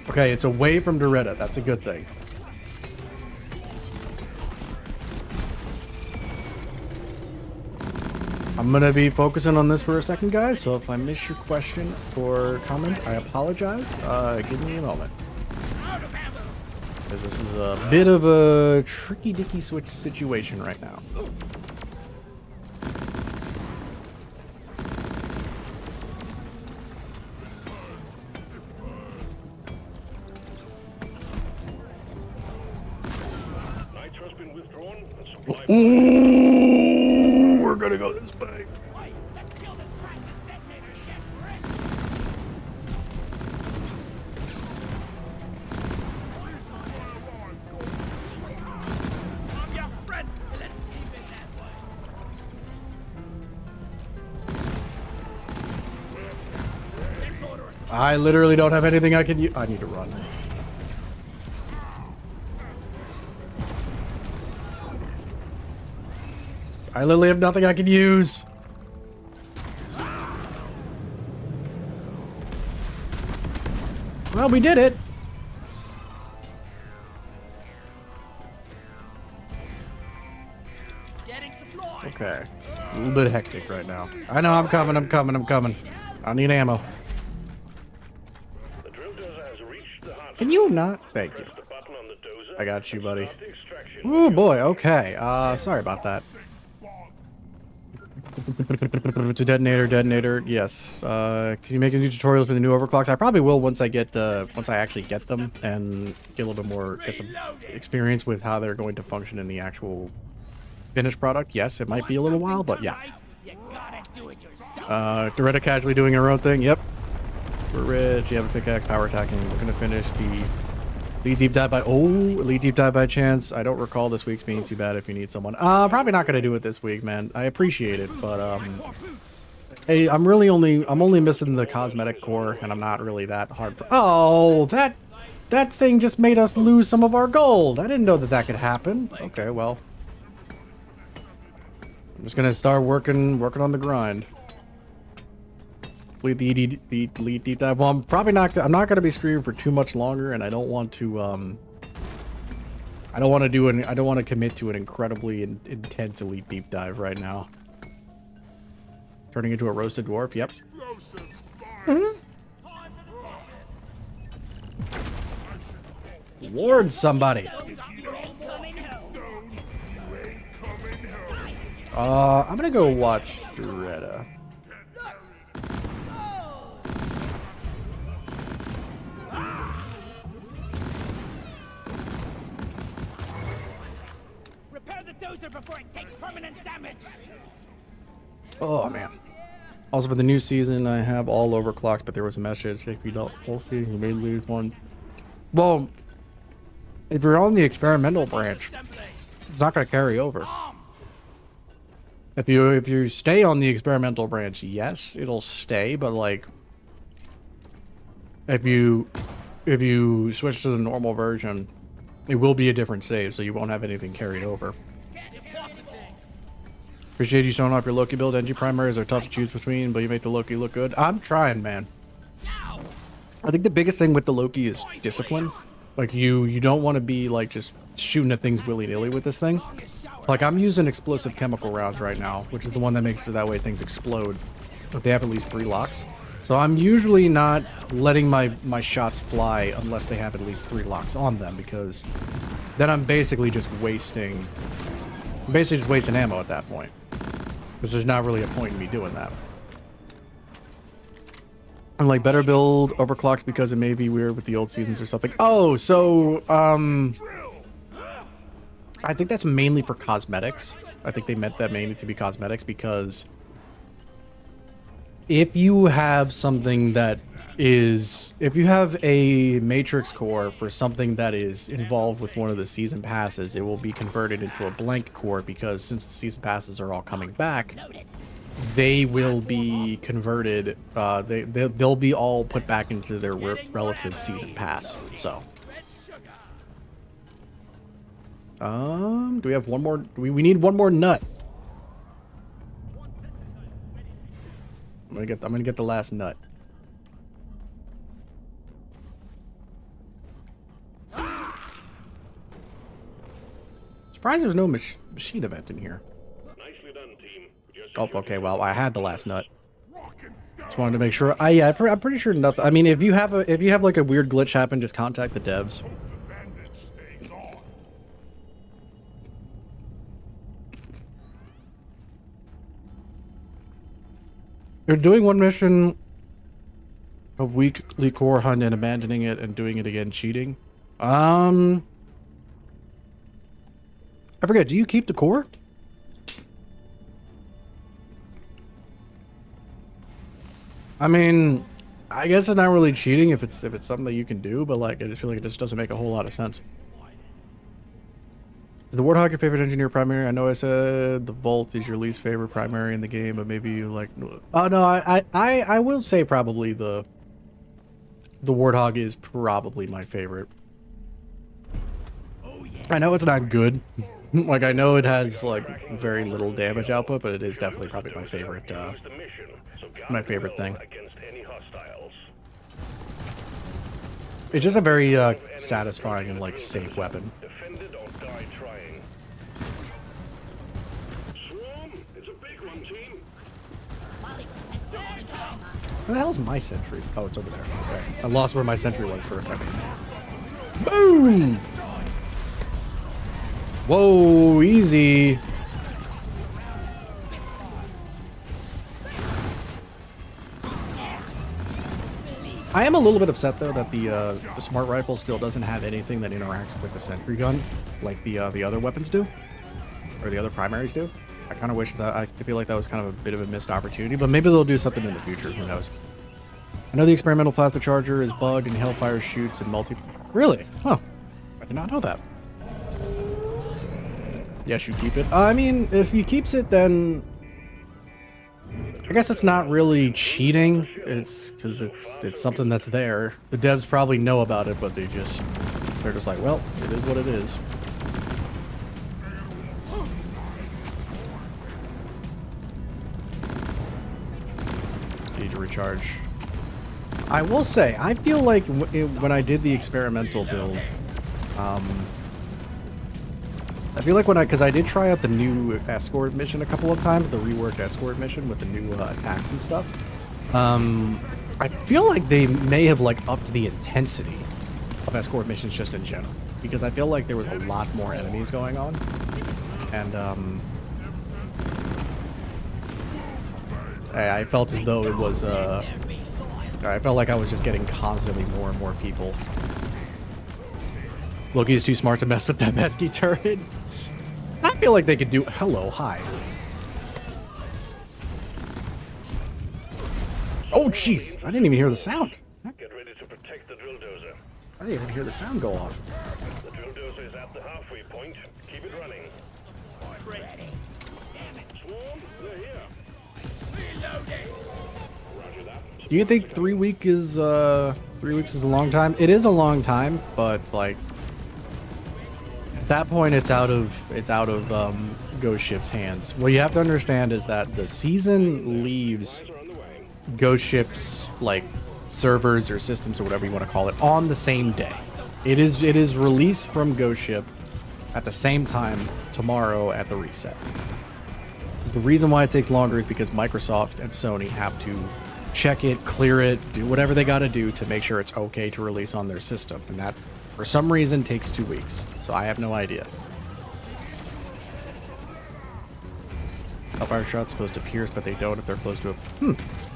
Okay, it's away from Doretta. That's a good thing. I'm gonna be focusing on this for a second, guys. So if I miss your question or comment, I apologize. Give me a moment. Because this is a bit of a tricky-dicky switch situation right now. Nitro's been withdrawn and supply. Ooh, we're gonna go this way. Let's kill this crisis detonator and get wrecked. I'm your friend. Let's keep it that way. Let's order us. I literally don't have anything I can use. I need to run. I literally have nothing I can use. Well, we did it. Getting supplies. Okay. A little bit hectic right now. I know, I'm coming. I need ammo. The drill dozer has reached the heart. Can you not? Thank you. Press the button on the dozer. I got you, buddy. Start the extraction. Oh boy, okay. Sorry about that. To detonator, yes. Can you make any tutorials for the new overclocks? I probably will once I actually get them and get a little bit more, get some experience with how they're going to function in the actual finished product. Yes, it might be a little while, but yeah. You gotta do it yourself. Doretta casually doing her own thing. Yep. We're rich. You have a pickaxe, power attacking. We're gonna finish the Elite Deep Dive by Elite Deep Dive by chance. I don't recall this week's being too bad if you need someone. Probably not gonna do it this week, man. I appreciate it, but hey, I'm only missing the cosmetic core, and I'm not really that hard. Oh, that thing just made us lose some of our gold. I didn't know that could happen. Okay, well, I'm just gonna start working on the grind. The Elite Deep Dive. Well, I'm probably not. I'm not going to be streaming for too much longer, and I don't want to. I don't want to commit to an incredibly intense Elite Deep Dive right now. Turning into a roasted dwarf. Yep. Lord, somebody. I'm gonna go watch Doretta. Before it takes permanent damage. Oh man. Also for the new season, I have all overclocks, but there was a message: if you don't full season, you may lose one. Well, if you're on the experimental branch, it's not going to carry over. If you stay on the experimental branch, yes, it'll stay, but like if you switch to the normal version, it will be a different save, so you won't have anything carried over. Appreciate you showing off your Loki build. NG primaries are tough to choose between, but you make the Loki look good. I'm trying, man. I think the biggest thing with the Loki is discipline. Like you don't want to be like just shooting at things willy-nilly with this thing. Like I'm using explosive chemical rounds right now, which is the one that makes it that way things explode if they have at least 3 locks. So I'm usually not letting my shots fly unless they have at least 3 locks on them, because then I'm basically just wasting ammo at that point. Because there's not really a point in me doing that. And like better build overclocks because it may be weird with the old seasons or something. Oh, so I think that's mainly for cosmetics. I think they meant that mainly to be cosmetics because if you have something that is, if you have a matrix core for something that is involved with one of the season passes, it will be converted into a blank core because since the season passes are all coming back, they will be converted. They'll be all put back into their relative season pass. So, do we have one more? We need one more nut. I'm gonna get the last nut. Surprised there's no machine event in here. Nicely done, team. Oh, okay. Well, I had the last nut. Just wanted to make sure. Yeah, I'm pretty sure nothing. I mean, if you have like a weird glitch happen, just contact the devs. You're doing one mission of weekly core hunt and abandoning it and doing it again cheating. I forget, do you keep the core? I mean, I guess it's not really cheating if it's something that you can do, but like I just feel like it just doesn't make a whole lot of sense. Is the Warthog your favorite engineer primary? I know I said the Volt is your least favorite primary in the game, but maybe you like... Oh no, I will say probably the Warthog is probably my favorite. I know it's not good. Like I know it has like very little damage output, but it is definitely probably my favorite thing. It's just a very satisfying and like safe weapon. Where the hell is my sentry? Oh, it's over there. Okay. I lost where my sentry was for a second. Boom! Whoa, easy. I am a little bit upset though that the smart rifle still doesn't have anything that interacts with the sentry gun like the other weapons do, or the other primaries do. I kind of wish that, I feel like that was kind of a bit of a missed opportunity, but maybe they'll do something in the future, who knows. I know the experimental plasma charger is bugged and Hellfire shoots and Really? Huh. I did not know that. Yes, you keep it. I mean, if he keeps it, then I guess it's not really cheating. It's because it's something that's there. The devs probably know about it, but they're just like, well, it is what it is. Need to recharge. I will say, I feel like when I did the experimental build, I feel like because I did try out the new escort mission a couple of times, the reworked escort mission with the new attacks and stuff. I feel like they may have like upped the intensity of escort missions just in general, because I feel like there was a lot more enemies going on, and I felt as though it was I felt like I was just getting constantly more and more people. Loki is too smart to mess with that Mesky turret. I feel like they could do... Hello, hi. Oh, jeez. I didn't even hear the sound. Get ready to protect the drill dozer. I didn't even hear the sound go off. The drill dozer is at the halfway point. Keep it running. Ready. Swarm, they're here. Roger that. Do you think 3 weeks is a long time? It is a long time, but like at that point it's out of Ghost Ship's hands. What you have to understand is that the season leaves Ghost Ship's like servers or systems or whatever you want to call it on the same day. It is released from Ghost Ship at the same time tomorrow at the reset. The reason why it takes longer is because Microsoft and Sony have to check it, clear it, do whatever they got to do to make sure it's okay to release on their system, and that for some reason takes 2 weeks. So I have no idea. Hellfire shots supposed to pierce, but they don't if they're close to a...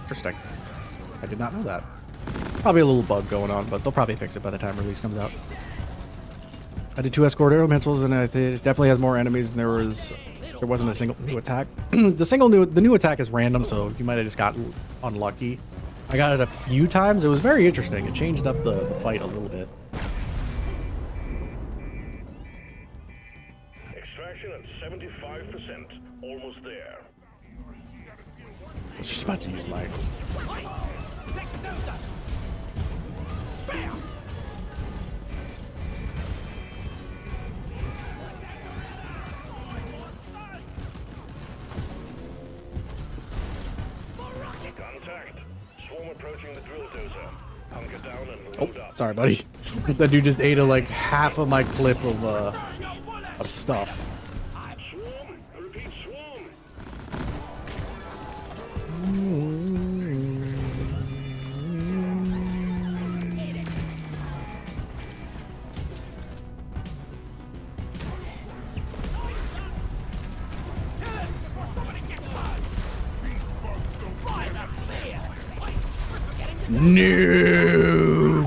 Interesting. I did not know that. Probably a little bug going on, but they'll probably fix it by the time release comes out. I did 2 escort elementals, and it definitely has more enemies than there wasn't a single new attack. The new attack is random, so you might have just got unlucky. I got it a few times. It was very interesting. It changed up the fight a little bit. Extraction at 75%. Almost there. I was just about to use my... Contact. Swarm approaching the drill dozer. Hunker down and Oh, load up. sorry, buddy. That dude just ate like half of my clip of stuff. Swarm. Repeat, swarm. No.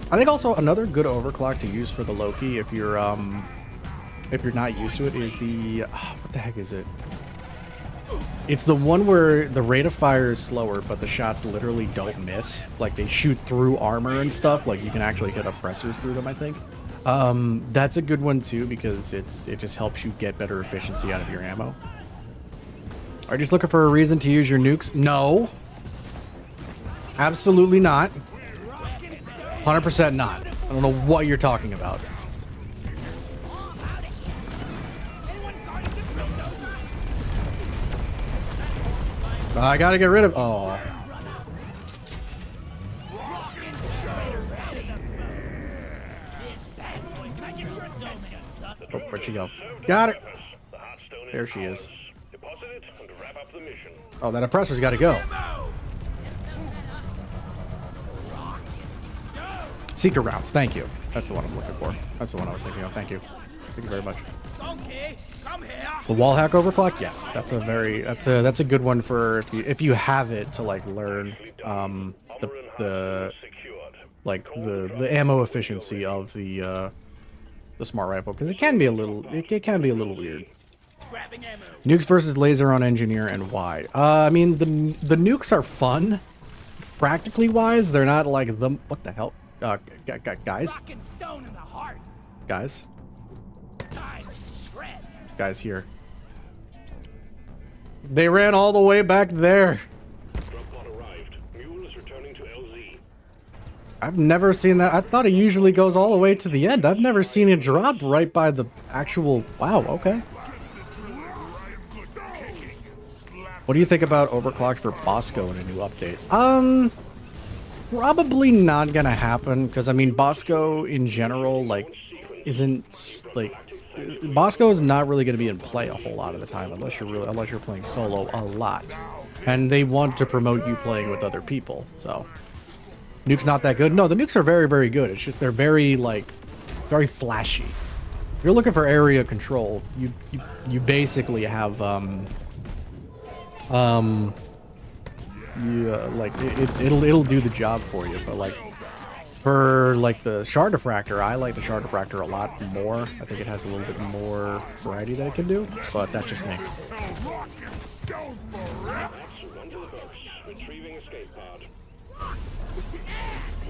I think also another good overclock to use for the Loki if you're not used to it is the what the heck is it? It's the one where the rate of fire is slower, but the shots literally don't miss. Like they shoot through armor and stuff. Like you can actually hit oppressors through them, I think. That's a good one too because it just helps you get better efficiency out of your ammo. Are you just looking for a reason to use your nukes? No. Absolutely not. 100% not. I don't know what you're talking about. I gotta get rid of... Oh. Oh, where'd she go? Got it. There she is. Oh, that oppressor's gotta go. Seeker rounds, thank you. That's the one I'm looking for. That's the one I was thinking of. Thank you. Thank you very much. The wall hack overclock, yes, that's a good one for if you have it to like learn the ammo efficiency of the smart rifle because it can be a little weird. Nukes versus laser on engineer and why? I mean the nukes are fun, practically wise. They're not like the what the hell. Guys here. They ran all the way back there. I've never seen that. I thought it usually goes all the way to the end. I've never seen it drop right by the actual... Wow, okay. What do you think about overclocks for Bosco in a new update? Probably not gonna happen because I mean Bosco in general like isn't like Bosco is not really gonna be in play a whole lot of the time unless you're playing solo a lot, and they want to promote you playing with other people. So nuke's not that good. No, the nukes are very, very good. It's just they're very very flashy. If you're looking for area control, you basically have like it'll do the job for you, but like for like the shard diffractor, I like the shard diffractor a lot more. I think it has a little bit more variety that it can do, but that's just me.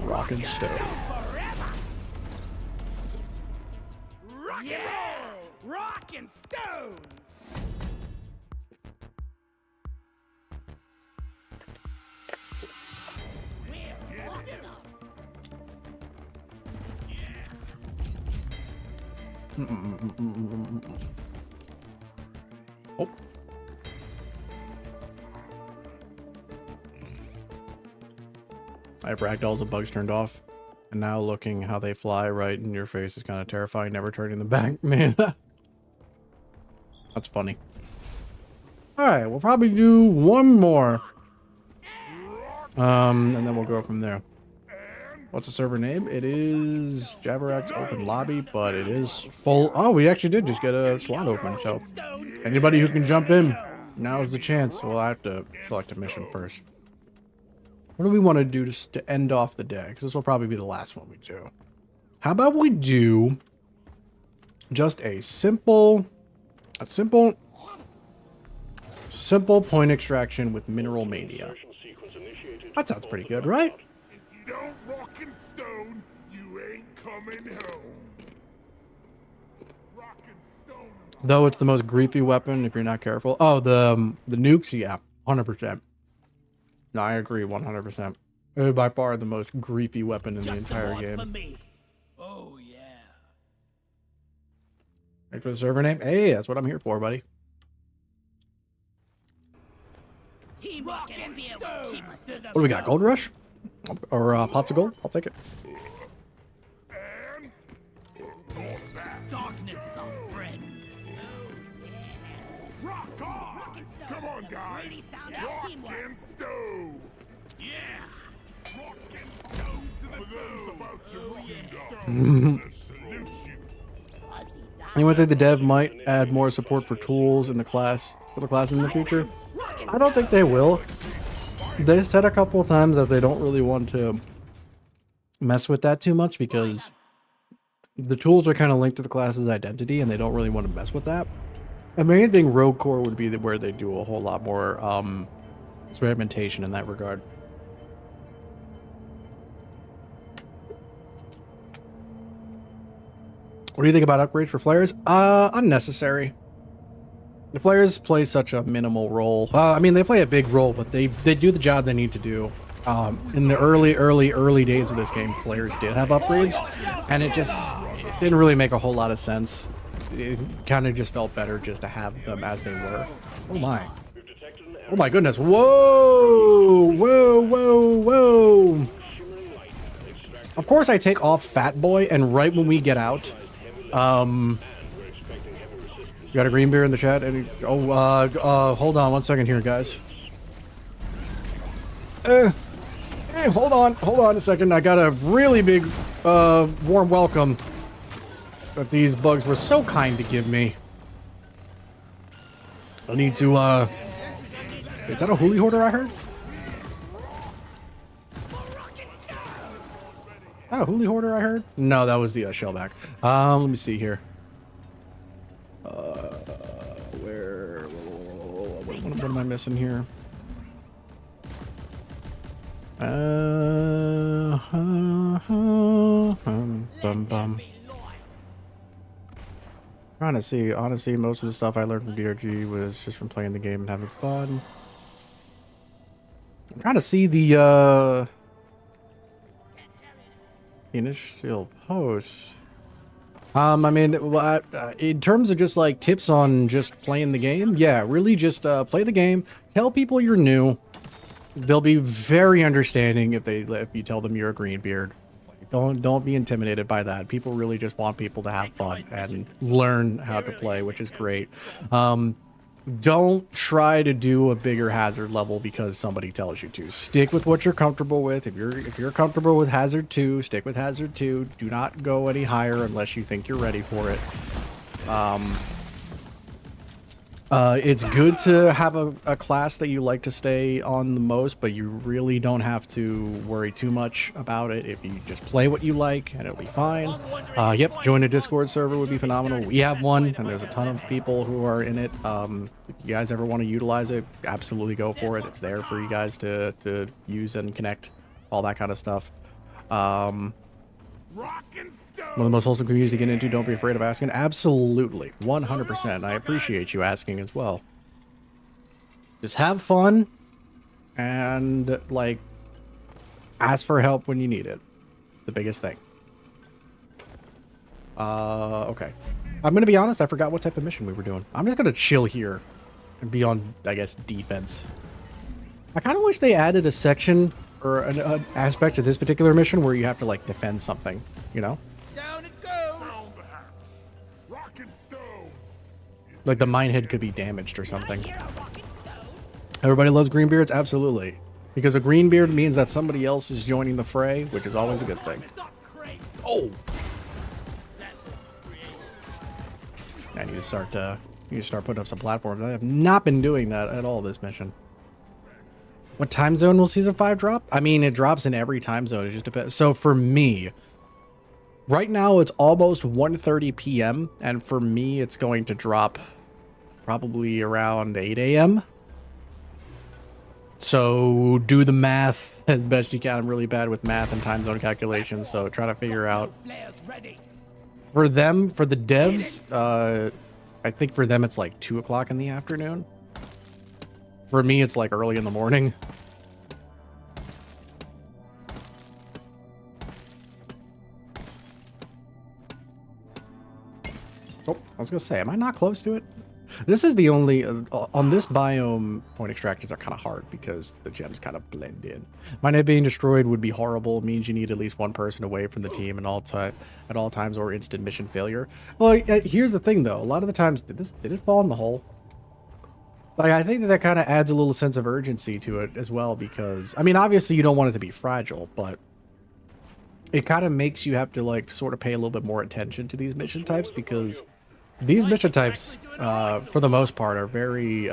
Rock and stone. Yeah, rock and stone. Oh. I have ragdolls and bugs turned off, and now looking how they fly right in your face is kind of terrifying. Never turning them back, man. That's funny. All right, we'll probably do one more, and then we'll go from there. What's the server name? It is Jabberjack's Open Lobby, but it is full. Oh, we actually did just get a slot open. So anybody who can jump in, now is the chance. We'll have to select a mission first. What do we want to do to end off the day? Because this will probably be the last one we do. How about we do just a simple point extraction with Mineral Mania. That sounds pretty good, right? If you don't rock and stone, you ain't coming home. Rock and stone. Though it's the most griefy weapon if you're not careful. Oh, the nukes, yeah, 100%. No, I agree, 100%. It's by far the most griefy weapon in the entire game. Oh yeah. Thanks for the server name. Hey, that's what I'm here for, buddy. Teamwork and beer will keep us to the What do we got? Gold Rush? Or pots of gold? I'll take it. And darkness is our friend. rock on! Come on, guys! Really sound Rock teamwork. and stone! Yeah! Rock and stone to the For those about to rock and stone, salute you. Anyone think the dev might add more support for tools in the class in the future? I don't think they will. They said a couple of times that they don't really want to mess with that too much because the tools are kind of linked to the class's identity and they don't really want to mess with that. I mean, anything Rogue Core would be where they do a whole lot more experimentation in that regard. What do you think about upgrades for flares? Unnecessary. The flares play such a minimal role. I mean, they play a big role, but they do the job they need to do. In the early days of this game, flares did have upgrades, and it didn't really make a whole lot of sense. It kind of just felt better just to have them as they were. Oh my. Oh my goodness. Whoa! Whoa, whoa, whoa! Of course I take off Fat Boy, and right when we get out, you got a green beer in the chat? Hold on 1 second here, guys. Hey, hold on a second. I got a really big, warm welcome that these bugs were so kind to give me. I need to, is that a Hoolie Hoarder I heard? Is that a Hoolie Hoarder I heard? No, that was the shellback. Let me see here. What am I missing here? Trying to see. Honestly, most of the stuff I learned from DRG was just from playing the game and having fun. I'm trying to see the initial post. I mean, in terms of just like tips on just playing the game, yeah, really just play the game. Tell people you're new. They'll be very understanding if you tell them you're a greenbeard. Don't be intimidated by that. People really just want people to have fun and learn how to play, which is great. Don't try to do a bigger hazard level because somebody tells you to. Stick with what you're comfortable with. If you're comfortable with hazard 2, stick with hazard 2. Do not go any higher unless you think you're ready for it. It's good to have a class that you like to stay on the most, but you really don't have to worry too much about it. If you just play what you like, and it'll be fine. Yep, join a Discord server would be phenomenal. We have one, and there's a ton of people who are in it. If you guys ever want to utilize it, absolutely go for it. It's there for you guys to use and connect, all that kind of stuff. One of the most wholesome communities to get into. Don't be afraid of asking. Absolutely. 100%. I appreciate you asking as well. Just have fun and, like, ask for help when you need it. The biggest thing. Okay. I'm going to be honest. I forgot what type of mission we were doing. I'm just going to chill here and be on, I guess, defense. I kind of wish they added a section or an aspect to this particular mission where you have to, like, defend something, you know? Down it goes. Rock and stone. Like the mine head could be damaged or something. Everybody loves greenbeards? Absolutely. Because a green beard means that somebody else is joining the fray, which is always a good thing. Oh! I need to start putting up some platforms. I have not been doing that at all this mission. What time zone will Season 5 drop? I mean, it drops in every time zone. It just depends. So for me, right now it's almost 1:30 p.m. And for me, it's going to drop probably around 8 a.m. So do the math as best you can. I'm really bad with math and time zone calculations. So try to figure out. For them, for the devs, I think for them it's like 2 o'clock in the afternoon. For me, it's like early in the morning. Oh, I was gonna say, am I not close to it? This is the only, on this biome, point extractors are kind of hard because the gems kind of blend in. Mine being destroyed would be horrible. It means you need at least one person away from the team at all times or instant mission failure. Well, here's the thing though. A lot of the times, did it fall in the hole? Like, I think that kind of adds a little sense of urgency to it as well because, I mean, obviously you don't want it to be fragile, but it kind of makes you have to like sort of pay a little bit more attention to these mission types because these mission types, for the most part, are very,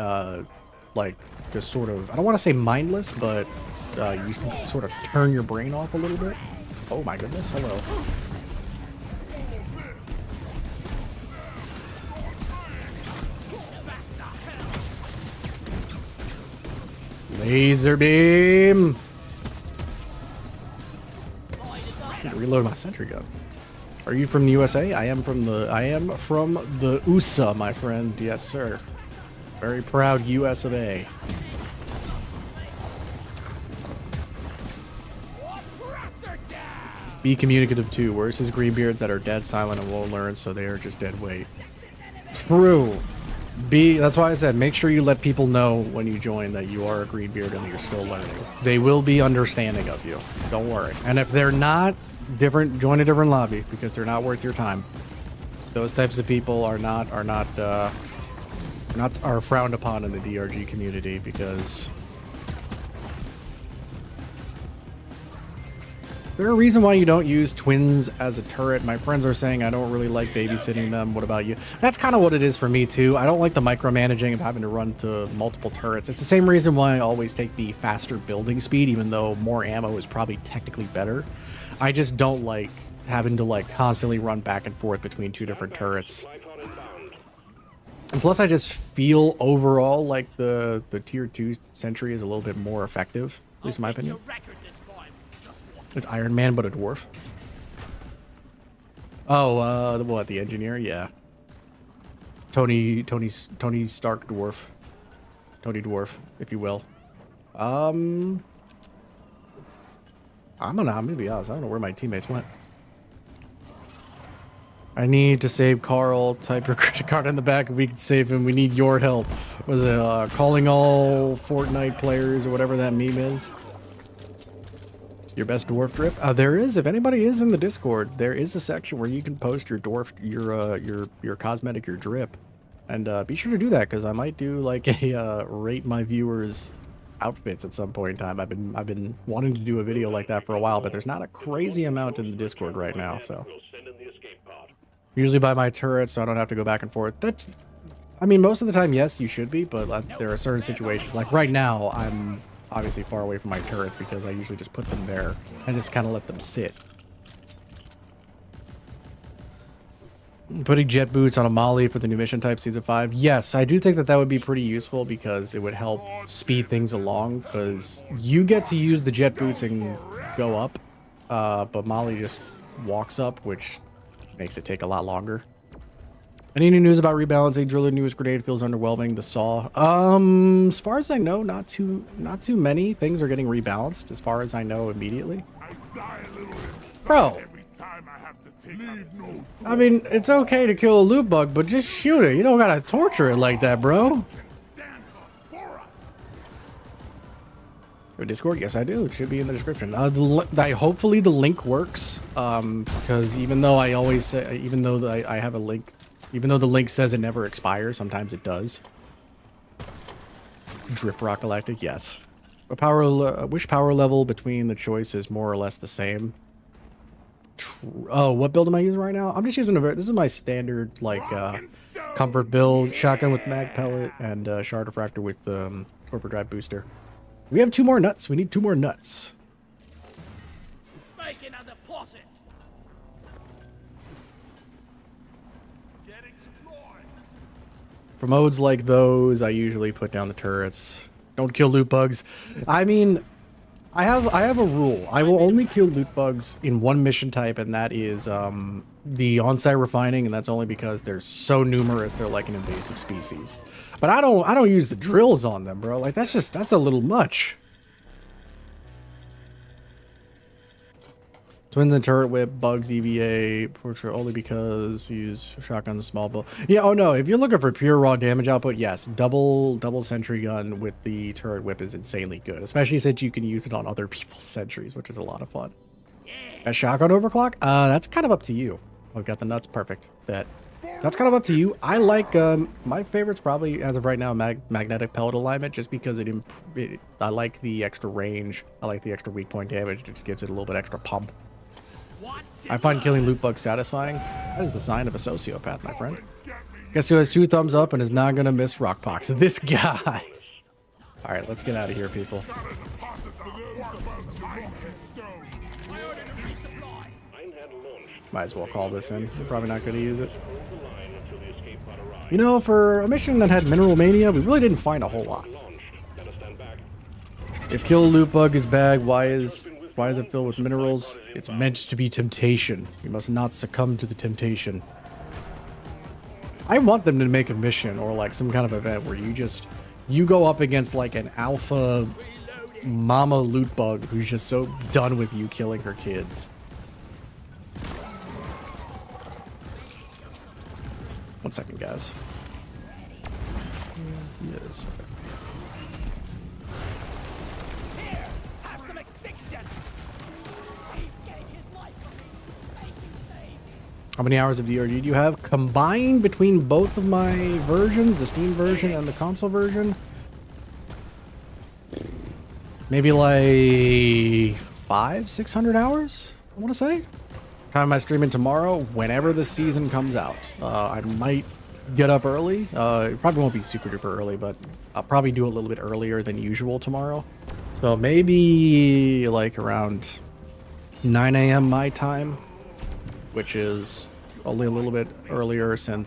like, just sort of, I don't want to say mindless, but you can sort of turn your brain off a little bit. Oh my goodness, hello. Laser beam! I need to reload my sentry gun. Are you from the USA? I am from the USA, my friend. Yes, sir. Very proud US of A. Be communicative too. Where's his greenbeards that are dead silent and won't learn, so they are just dead weight. True. That's why I said make sure you let people know when you join that you are a greenbeard and that you're still learning. They will be understanding of you. Don't worry. And if they're not, join a different lobby because they're not worth your time. Those types of people are frowned upon in the DRG community because is there a reason why you don't use twins as a turret? My friends are saying I don't really like babysitting them. What about you? That's kind of what it is for me too. I don't like the micromanaging of having to run to multiple turrets. It's the same reason why I always take the faster building speed, even though more ammo is probably technically better. I just don't like having to like constantly run back and forth between two different turrets. And plus I just feel overall like the tier 2 sentry is a little bit more effective, at least in my opinion. It's Iron Man but a dwarf. Oh, what, the engineer? Yeah. Tony Stark dwarf. Tony Dwarf, if you will. I'm gonna be honest, I don't know where my teammates went. I need to save Carl. Type your credit card in the back if we can save him. We need your help. Was it calling all Fortnite players or whatever that meme is? Your best dwarf drip? There is. If anybody is in the Discord, there is a section where you can post your dwarf, your cosmetic, your drip, and be sure to do that because I might do like a rate my viewers outfits at some point in time. I've been wanting to do a video like that for a while, but there's not a crazy amount in the Discord right now, so usually buy my turrets so I don't have to go back and forth. That's, I mean, most of the time, yes, you should be, but there are certain situations, like right now, I'm obviously far away from my turrets because I usually just put them there and just kind of let them sit. Putting jet boots on a molly for the new mission type season 5. Yes, I do think that would be pretty useful because it would help speed things along because you get to use the jet boots and go up, but Molly just walks up, which makes it take a lot longer. Any new news about rebalancing? Driller newest grenade feels underwhelming. The saw. As far as I know, not too many things are getting rebalanced. As far as I know, immediately. Bro. I mean, it's okay to kill a loot bug, but just shoot it. You don't gotta torture it like that, bro. Discord? Yes, I do. It should be in the description. Hopefully the link works. Because even though I always say, even though I have a link, even though the link says it never expires, sometimes it does. Drip Rock Galactic, yes. Which power level between the choice is more or less the same? Oh, what build am I using right now? I'm just using this is my standard like comfort build, shotgun with mag pellet and shard refractor with torpor drive booster. We have 2 more nuts. We need 2 more nuts. Bacon on the posset. Getting supplied. For modes like those, I usually put down the turrets. Don't kill loot bugs. I mean, I have a rule. I will only kill loot bugs in one mission type, and that is the on-site refining, and that's only because they're so numerous. They're like an invasive species. But I don't use the drills on them, bro. Like that's a little much. Twins and turret whip, bugs, EVA, portrait only because use shotgun small bow. Yeah, oh no, if you're looking for pure raw damage output, yes, double sentry gun with the turret whip is insanely good, especially since you can use it on other people's sentries, which is a lot of fun. A shotgun overclock? That's kind of up to you. I've got the nuts, perfect. That's kind of up to you. I like my favorite's probably as of right now magnetic pellet alignment, just because I like the extra range. I like the extra weak point damage. It just gives it a little bit extra pump. I find killing loot bugs satisfying. That is the sign of a sociopath, my friend. Guess who has 2 thumbs up and is not gonna miss rock pox? This guy. All right, let's get out of here, people. Might as well call this in. We're probably not gonna use it. You know, for a mission that had Mineral Mania, we really didn't find a whole lot. If kill a loot bug is bad, why is it filled with minerals? It's meant to be temptation. You must not succumb to the temptation. I want them to make a mission or like some kind of event where you go up against like an alpha mama loot bug who's just so done with you killing her kids. One second, guys. Yes. How many hours of DRG do you have? Combined between both of my versions, the Steam version and the console version? Maybe like 500-600 hours, I want to say. Time am I streaming tomorrow? Whenever the season comes out. I might get up early. It probably won't be super duper early, but I'll probably do a little bit earlier than usual tomorrow. So maybe like around 9 a.m. my time, which is only a little bit earlier than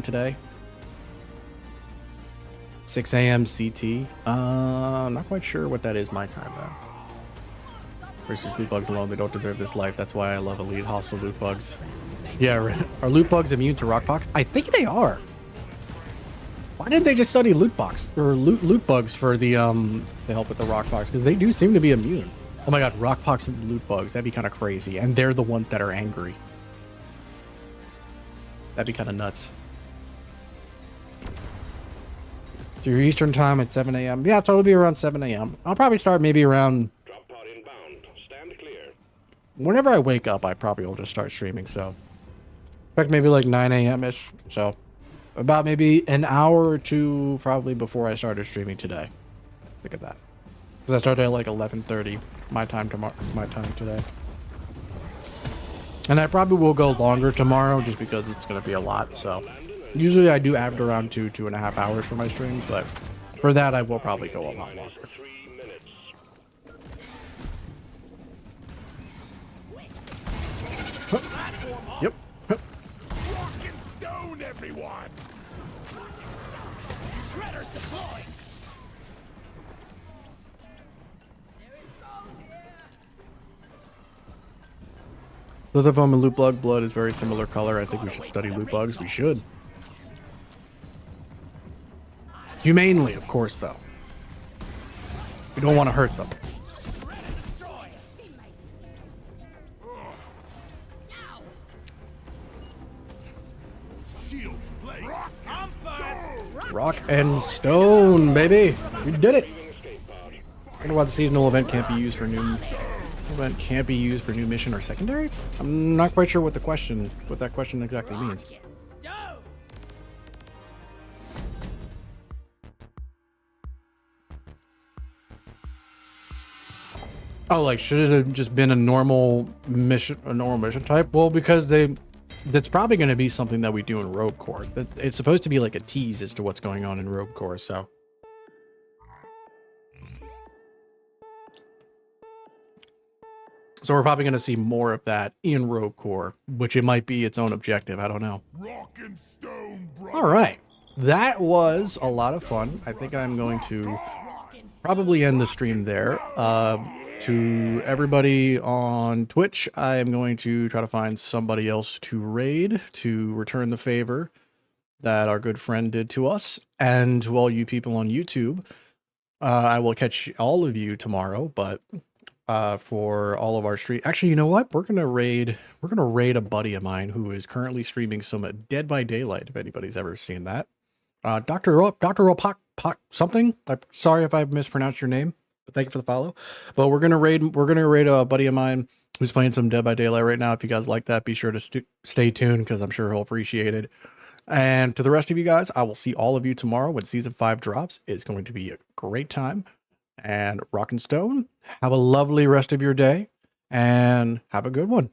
today. 6 a.m. CT. I'm not quite sure what that is my time though. Versus loot bugs alone, they don't deserve this life. That's why I love elite hostile loot bugs. Yeah, are loot bugs immune to rock pox? I think they are. Why didn't they just study loot bugs for the to help with the rock pox? Because they do seem to be immune. Oh my god, rock pox and loot bugs. That'd be kind of crazy. And they're the ones that are angry. That'd be kind of nuts. So your Eastern time at 7 a.m. Yeah, so it'll be around 7 a.m. I'll probably start maybe around... Drop pod inbound. Stand clear. Whenever I wake up, I probably will just start streaming, so... Expect maybe like 9 a.m.-ish, so... About maybe an hour or two probably before I started streaming today. Look at that. Because I started at like 11:30 my time today. And I probably will go longer tomorrow just because it's going to be a lot. So usually I do average around 2.5 hours for my streams, but for that I will probably go a lot longer. 3 minutes. Yep. Rock and stone, everyone! Shredders deployed. Those of them in loot bug blood is very similar color. I think we should study loot bugs. We should. Humanely, of course, though. We don't want to hurt them. Shields blade. I'm first. Rock and stone, baby. We did it. I wonder why the seasonal event can't be used for new mission or secondary. I'm not quite sure what that question exactly means. Stone. Oh, like should it have just been a normal mission type? Well, because that's probably going to be something that we do in Rogue Core. It's supposed to be like a tease as to what's going on in Rogue Core, so. So we're probably going to see more of that in Rogue Core, which it might be its own objective. I don't know. Rock and stone, brother. All right. That was a lot of fun. I think I'm going to probably end the stream there. To everybody on Twitch, I am going to try to find somebody else to raid to return the favor that our good friend did to us. And to all you people on YouTube, I will catch all of you tomorrow, but for all of our stream. Actually, you know what? We're gonna raid a buddy of mine who is currently streaming some Dead by Daylight, if anybody's ever seen that. Dr. Opak something. I'm sorry if I mispronounced your name, but thank you for the follow. But we're gonna raid a buddy of mine who's playing some Dead by Daylight right now. If you guys like that, be sure to stay tuned because I'm sure he'll appreciate it. And to the rest of you guys, I will see all of you tomorrow when Season 5 drops. It's going to be a great time. And Rock and Stone, have a lovely rest of your day and have a good one.